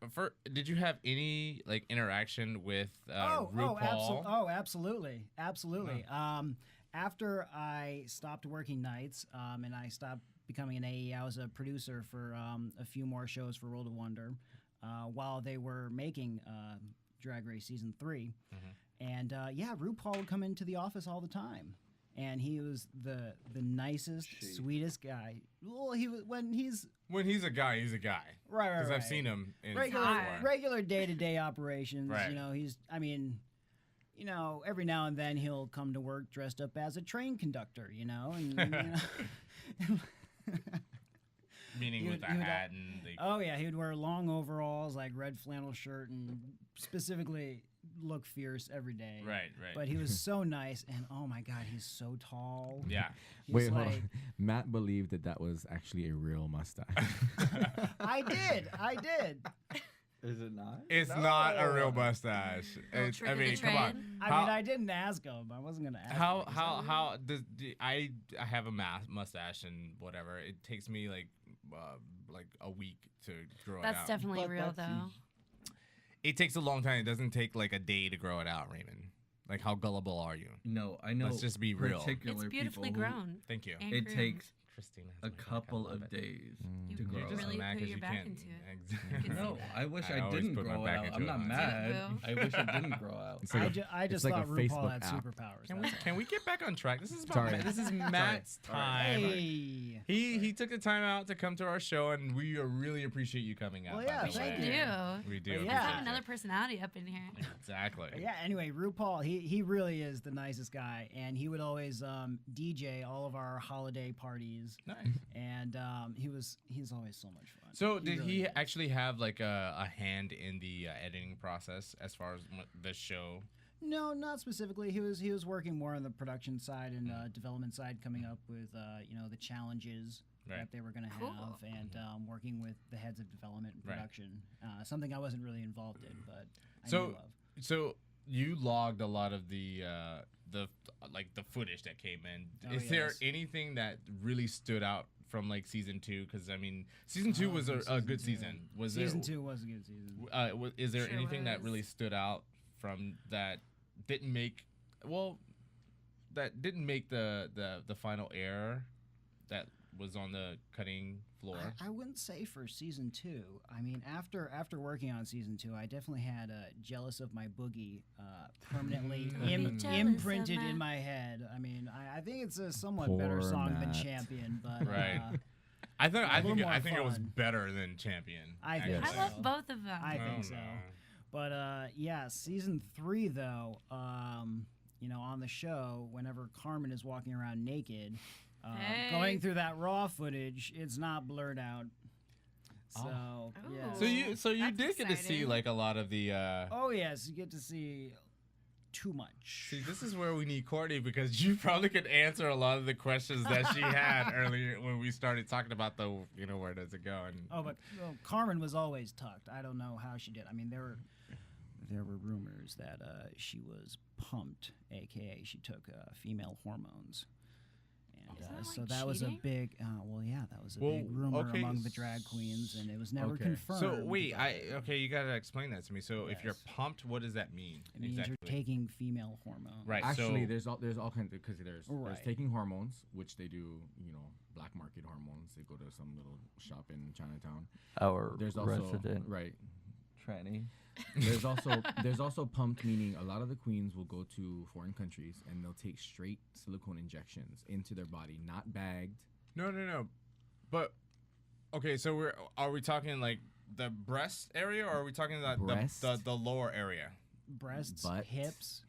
have any like interaction with RuPaul? Absolutely. After I stopped working nights, and I stopped becoming an AE, I was a producer for a few more shows for World of Wonder, while they were making Drag Race Season 3. And RuPaul would come into the office all the time, and he was the nicest, sweetest guy. Well, when he's a guy, he's a guy. Right. Because I've seen him in regular day-to-day operations. Right. Every now and then he'll come to work dressed up as a train conductor. Meaning with a hat and he would wear long overalls, like red flannel shirt, and specifically look fierce every day. Right. But he was so nice, and oh my God, he's so tall. Yeah. Wait, hold on. Matt believed that was actually a real mustache. I did. Is it not? It's not a real mustache. Come on. I didn't ask him. I wasn't gonna ask. How does I have a mustache and whatever? It takes me like a week to grow it out. That's definitely real, though. It takes a long time. It doesn't take like a day to grow it out, Raymond. Like, how gullible are you? No, I know. Let's just be real. It's beautifully grown. Thank you. It takes Christina a couple of days to grow. You really put your back into it. No, I wish I didn't grow it out. I'm not mad. I wish it didn't grow out. I just like thought a RuPaul Facebook had app. superpowers. Can we get back on track? This is Matt's time. Hey. He took the time out to come to our show, and we really appreciate you coming out. Well, yeah, thank you. We do. You have another personality up in here. Exactly. Yeah. Anyway, RuPaul, he really is the nicest guy, and he would always DJ all of our holiday parties. Nice. And he's always so much fun. So did he actually have like a hand in the editing process as far as the show? No, not specifically. He was working more on the production side and development side, coming up with the challenges that they were going to have, and working with the heads of development and production. Something I wasn't really involved in, but I knew of. So you logged a lot of the footage that came in. Is there anything that really stood out from like season 2? Because season 2 was a good season. Season 2 was a good season. Is there anything that really stood out from that didn't make the final air that was on the cutting floor? I wouldn't say for season 2. After working on season 2, I definitely had Jealous of My Boogie permanently imprinted in my head. I think it's a somewhat better song than Champion, but right. I think it was better than Champion. I think I love both of them. I think so. But season 3 though, on the show, whenever Carmen is walking around naked, going through that raw footage, it's not blurred out. So So you did get to see like a lot of the. Oh yes, you get to see too much. See, this is where we need Courtney, because you probably could answer a lot of the questions that she had earlier when we started talking about the where does it go and. But Carmen was always tucked. I don't know how she did. There were rumors that she was pumped, aka she took female hormones. So that was a big, that was a big rumor among the drag queens, and it was never confirmed. So wait, you gotta explain that to me. So if you're pumped, what does that mean? It means you're taking female hormones. Right. Actually, there's all kinds of, because there's taking hormones, which they do, black market hormones. They go to some little shop in Chinatown. There's also resident tranny. There's also pumped, meaning a lot of the queens will go to foreign countries and they'll take straight silicone injections into their body, not bagged. No. But okay, so are we talking like the breast area, or are we talking about the lower area? Breasts, butt, hips.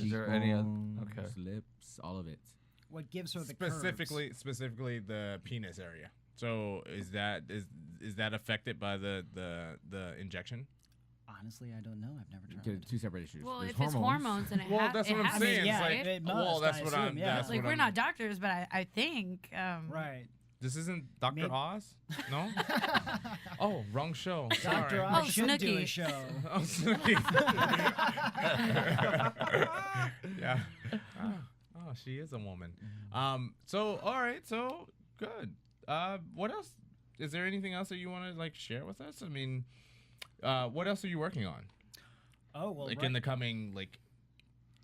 Is there any other? Okay. Lips, all of it. What gives her the Specifically the penis area. So is that affected by the injection? Honestly, I don't know. I've never tried. Okay, two separate issues. Well, There's if it's hormones, then it Well, that's what I'm saying. Yeah, it's like, it must, well, that's I what assume, I'm. yeah. That's Like what we're I'm, not doctors, but I think. Right. This isn't Dr. Oz? No? Oh, wrong show. Dr. Sorry. Oz should do Snooki. a show. Oh, Snooki. Yeah. Oh, she is a woman. So, all right. So, good. What else? Is there anything else that you want to, like, share with us? I mean, what else are you working on? Oh, well, Like, in the coming, like,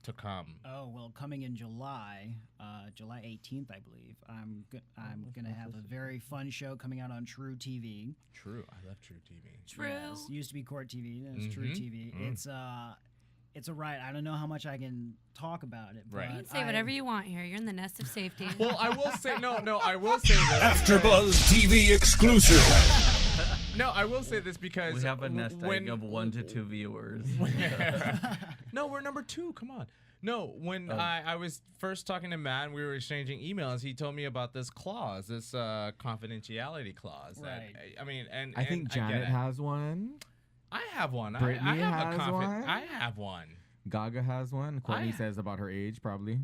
to come. Oh, well, coming in July, July 18th, I believe, I'm going to have a very fun show coming out on True TV. True. I love True TV. True. Yes, used to be Court TV. Now it's True TV. It's a ride. I don't know how much I can talk about it. Right. You can say whatever you want here. You're in the nest of safety. Well, I will say, no, I will say this. AfterBuzz TV exclusive. No, I will say this because We have a nest egg of 1 to 2 viewers. No, we're number 2. Come on. No, when I was first talking to Matt and we were exchanging emails, he told me about this clause, this confidentiality clause. Right. That, I mean, and I think Janet has one. I have one. Brittany I have has one. I have one. Gaga has one. Courtney says about her age, probably.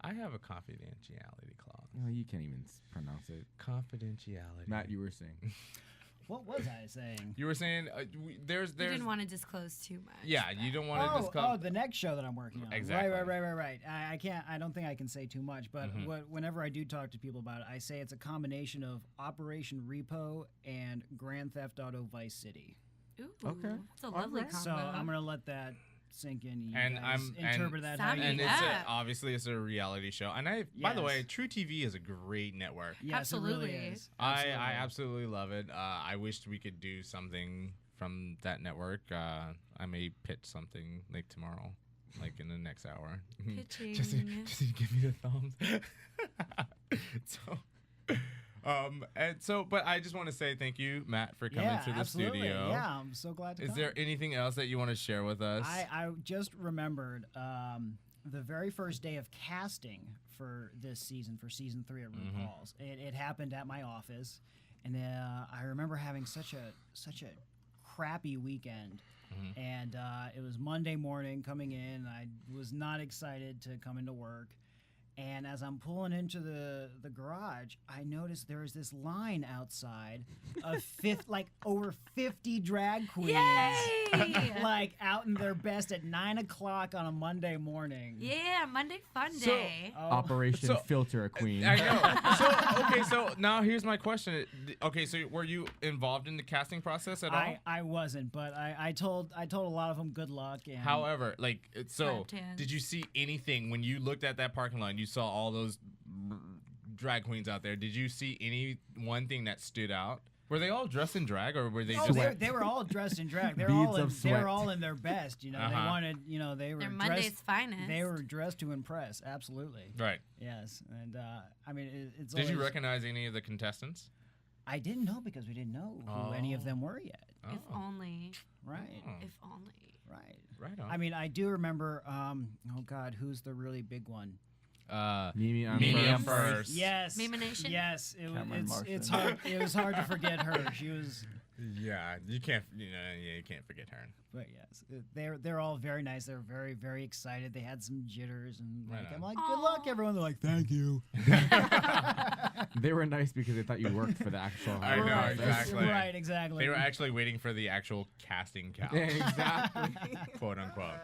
I have a confidentiality clause. No, you can't even pronounce it. Confidentiality. Matt, you were saying. What was I saying? You were saying there's. You didn't want to disclose too much. Yeah, you don't want to disclose. Oh, the next show that I'm working on. Exactly. Right. I can't. I don't think I can say too much. But whenever I do talk to people about it, I say it's a combination of Operation Repo and Grand Theft Auto Vice City. Ooh, Okay. That's a lovely combo. So I'm gonna let that sink in. You And guys interpret that how you and want. obviously it's a reality show. And by the way, True TV is a great network. Yes, Absolutely. it really is. I absolutely love it. I wished we could do something from that network. I may pitch something like tomorrow, like in the next hour. Pitching. just to give me the thumbs. But I just want to say thank you, Matt, for coming to the absolutely. studio. Yeah, I'm so glad to Is come. there anything else that you want to share with us? I just remembered the very first day of casting for this season, for season 3 of RuPaul's. It happened at my office, and I remember having such a crappy weekend. And it was Monday morning coming in. I was not excited to come into work. And as I'm pulling into the garage, I noticed there was this line outside of over 50 drag queens, like out in their best at 9 o'clock on a Monday morning. Yeah, Monday fun day. Operation Filter a Queen. I know. So now here's my question. Okay, so were you involved in the casting process at all? I wasn't, but I told a lot of them good luck. And However, so Clapped hands. did you see anything when you looked at that parking lot? You saw all those drag queens out there. Did you see any one thing that stood out? Were they all dressed in drag, or were they just? They were all dressed in drag. They're all in their best. You know, they wanted. You know, they were They're dressed, Monday's finest. They were dressed to impress. Absolutely. Right. Yes, and I mean, it's. Did you always- recognize any of the contestants? I didn't know because we didn't know who any of them were yet. Oh. If only. Right. If only. Right. Right on. I mean, I do remember. Oh God, who's the really big one? Mimi, I'm first. Yes. Meme Nation? Yes. Cameron It's Marston. hard. It was hard to forget her. She was. Yeah, you can't. You can't forget her. But yes, they're all very nice. They're very, very excited. They had some jitters, and Right I'm on. like, good luck, everyone. They're like, thank you. They were nice because they thought you worked for the actual. I know, process. exactly. Right, exactly. They were actually waiting for the actual casting couch. Yeah, exactly. Quote unquote.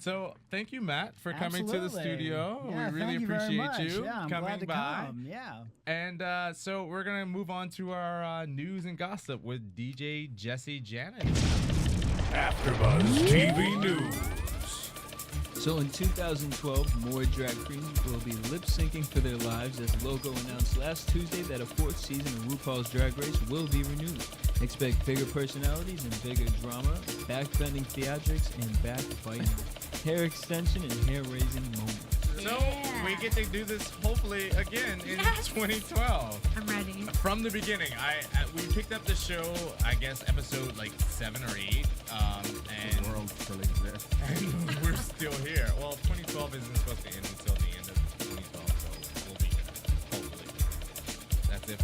So thank you, Matt, for coming to the Absolutely. studio. Yeah, we really thank you very appreciate much. you Yeah, I'm coming glad to by. come. Yeah. And so we're gonna move on to our news and gossip with DJ Jesse Janet. AfterBuzz TV News. So in 2012, more drag queens will be lip-syncing for their lives as Logo announced last Tuesday that a 4th season of RuPaul's Drag Race will be renewed. Expect bigger personalities and bigger drama, backbending theatrics, and backbiting, hair extension, and hair-raising moments. So we get to do this hopefully again in 2012. I'm ready. From the beginning, we picked up the show, I guess, episode like 7 or 8, and The world still exists. and we're still here. Well, 2012 isn't supposed to end until the end of 2012, so we'll be here. Hopefully, that's if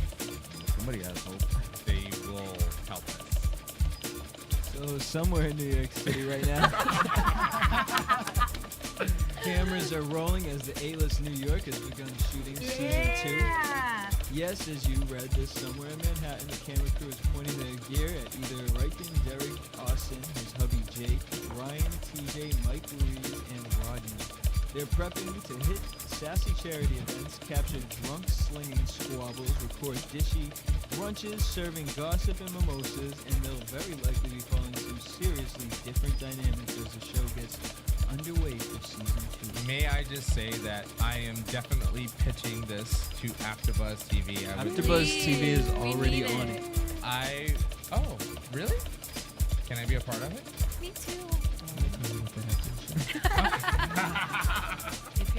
Somebody has hope. they will help us. So somewhere in New York City right now, cameras are rolling as the A-list New York has begun shooting season 2. Yes, as you read this, somewhere in Manhattan, the camera crew is pointing their gear at either Riken, Derek, Austin, his hubby Jake, Ryan, TJ, Mike Louise, and Rodney. They're prepping to hit sassy charity events, capture drunk slinging squabbles, record dishy brunches, serving gossip and mimosas, and they'll very likely be following some seriously different dynamics as the show gets underway for season 2. May I just say that I am definitely pitching this to AfterBuzz TV. AfterBuzz TV is already on it. Oh, really? Can I be a part of it? Me too.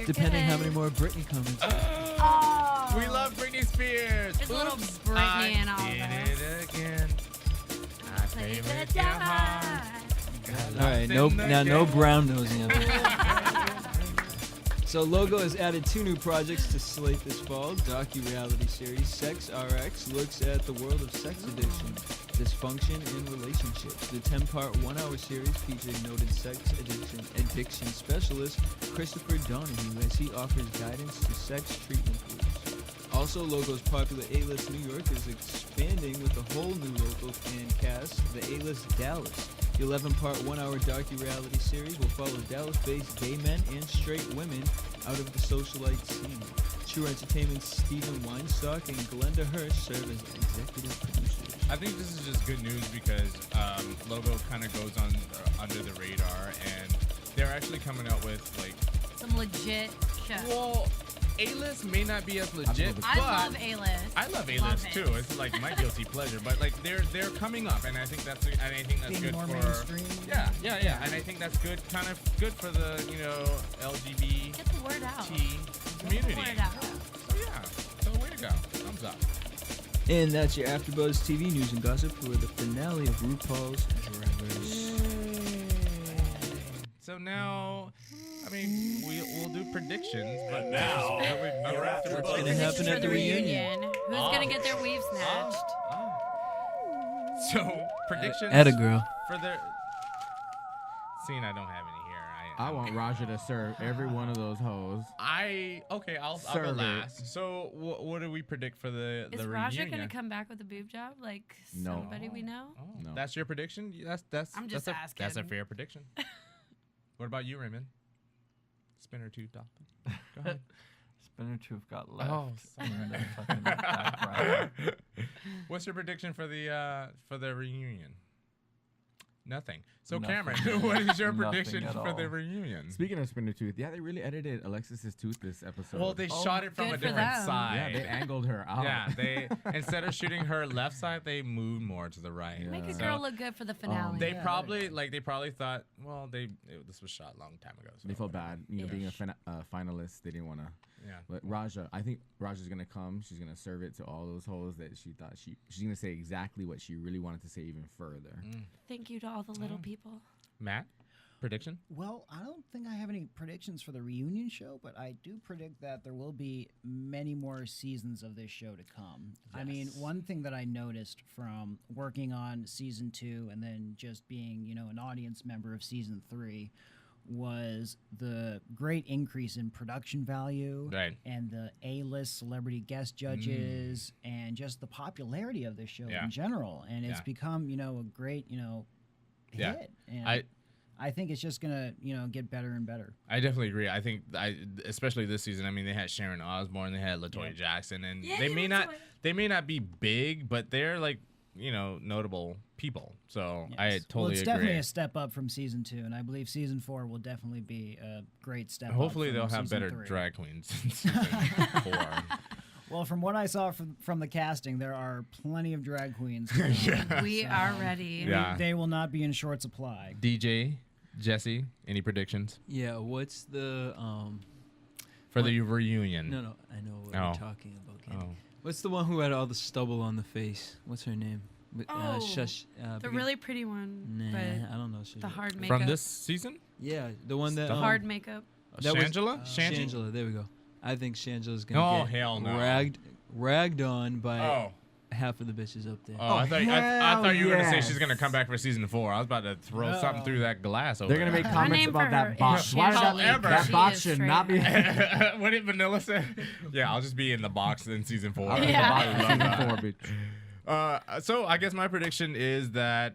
Depending how many more Britney comments. We love Britney Spears. There's a little Oops, Britney in all I of did it again. I play with your heart. All right, no brown nosing. So Logo has added 2 new projects to slate this fall. Docu-reality series Sex RX looks at the world of sex addiction, dysfunction, and relationships. The 10-part 1-hour series featuring noted sex addiction specialist Christopher Donahue as he offers guidance to sex treatment groups. Also, Logo's popular A-list New York is expanding with a whole new local fan cast, the A-list Dallas. The 11-part 1-hour docu-reality series will follow Dallas-based gay men and straight women out of the socialite scene. True Entertainment's Stephen Weinstock and Glenda Hirsch serve as executive producers. I think this is just good news because Logo kind of goes on under the radar, and they're actually coming out with like Some legit shit. Well, A-list may not be as legit, I but love A-list. I love A-list too. It's like my guilty pleasure, but like they're coming up, and I think that's Being good more for mainstream. yeah, and I think that's good, kind of good for the LGBT Get the word out. community. Get the word out. So yeah, so way to go, thumbs up. And that's your AfterBuzz TV news and gossip for the finale of RuPaul's Drag Race. So now, I mean, we'll do predictions, but now, your What's gonna happen at the reunion? Who's gonna get their weave snatched? So predictions. Atta girl. For the scene, I don't have any here. I want Raja to serve every one of those hoes. I'll go Serve it. last. So what do we predict for the Is reunion? Raja gonna come back with a boob job like No. somebody we know? No. That's your prediction? That's I'm just that's a asking. fair prediction. What about you, Raymond? Spinner tooth dolphin. Go ahead. Spinner Tooth got left. Oh, in the fucking background. What's your prediction for the reunion? Nothing. So Nothing. Cameron, what is your Nothing prediction at for the all. reunion? Speaking of Spinner Tooth, yeah, they really edited Alexis's tooth this episode. Well, they shot it from a good for different them. side. yeah, they angled her out. Yeah, they instead of shooting her left side, they moved more to the right. Yeah. Make a So girl look good for the finale. They Yeah, probably thought, well, this was shot a long time ago. So They felt bad, Yeah. being a finalist. They didn't want to. Yeah. But Raja, I think Raja's gonna come. She's gonna serve it to all those hoes that she thought she's gonna say exactly what she really wanted to say, even further. Thank you to all the little people. Matt, prediction? Well, I don't think I have any predictions for the reunion show, but I do predict that there will be many more seasons of this show to come. I mean, one thing that I noticed from working on season 2 and then just being, an audience member of season 3 was the great increase in production value Right. and the A-list celebrity guest judges and just the popularity of this show Yeah. in general. And it's Yeah. become, a great, Yeah. hit. And I think it's just gonna, get better and better. I definitely agree. I think especially this season. I mean, they had Sharon Osbourne, they had LaToya Jackson, and they may not be big, but they're like notable people. So I Yes. totally it's agree. definitely a step up from season 2, and I believe season 4 will definitely be a great step Hopefully up. they'll from have season better 3. drag queens in season 4. Well, from what I saw from the casting, there are plenty of drag queens. We are ready. Yeah. They will not be in short supply. DJ, Jesse, any predictions? Yeah, what's the For the reunion. No, I know what Oh. you're talking about. Kenny. Oh. What's the one who had all the stubble on the face? What's her name? The really pretty one. Nah, but I don't know. the hard makeup. From this season? Yeah, the one that The hard makeup. Shangela? Shangela, there we go. I think Shangela's gonna Oh, get hell no. ragged on by half of the bitches up there. Oh, I thought you were gonna say she's gonna come back for season 4. I was about to throw something through that glass over They're gonna there. make comments about that box. Why did that box should not be? What did Vanilla say? Yeah, I'll just be in the box in season 4. I'll be in the box in season 4, bitch. So I guess my prediction is that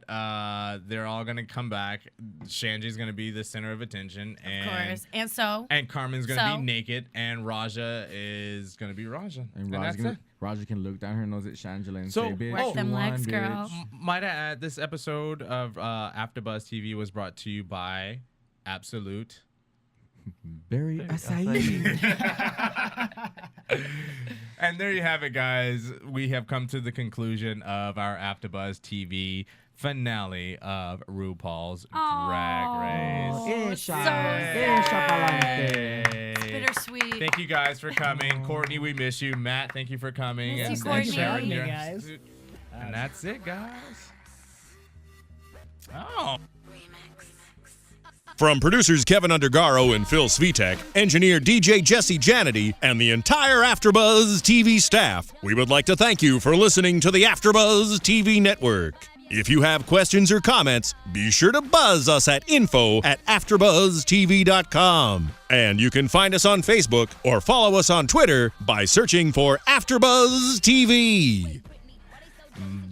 they're all gonna come back. Shanji's gonna be the center of attention, and And Carmen's gonna be naked, and Raja is gonna be Raja, And that's it. Raja can look down her nose at Shangela and So, say, bitch, Work them you won, legs, girl. bitch. Might I add, this episode of AfterBuzz TV was brought to you by Absolute. Berry acai. And there you have it, guys. We have come to the conclusion of our AfterBuzz TV finale of RuPaul's Drag Race. It's bittersweet. Thank you guys for coming. Courtney, we miss you. Matt, thank you for coming. Miss you, and Courtney. sharing your- guys. And that's it, guys. Oh. From producers Kevin Undergaro and Phil Svitek, engineer DJ Jesse Janity, and the entire AfterBuzz TV staff, we would like to thank you for listening to the AfterBuzz TV network. If you have questions or comments, be sure to buzz us at info@AfterBuzzTV.com. And you can find us on Facebook or follow us on Twitter by searching for AfterBuzz TV.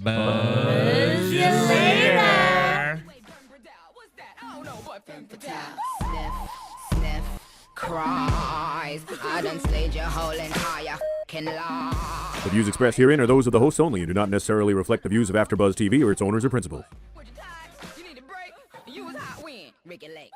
Buzz you later. Sniff, cries. I done slayed your whole entire f***ing life. The views expressed herein are those of the hosts only and do not necessarily reflect the views of AfterBuzz TV or its owners or principals. You need a break? Use hot wind. Ricky Lake.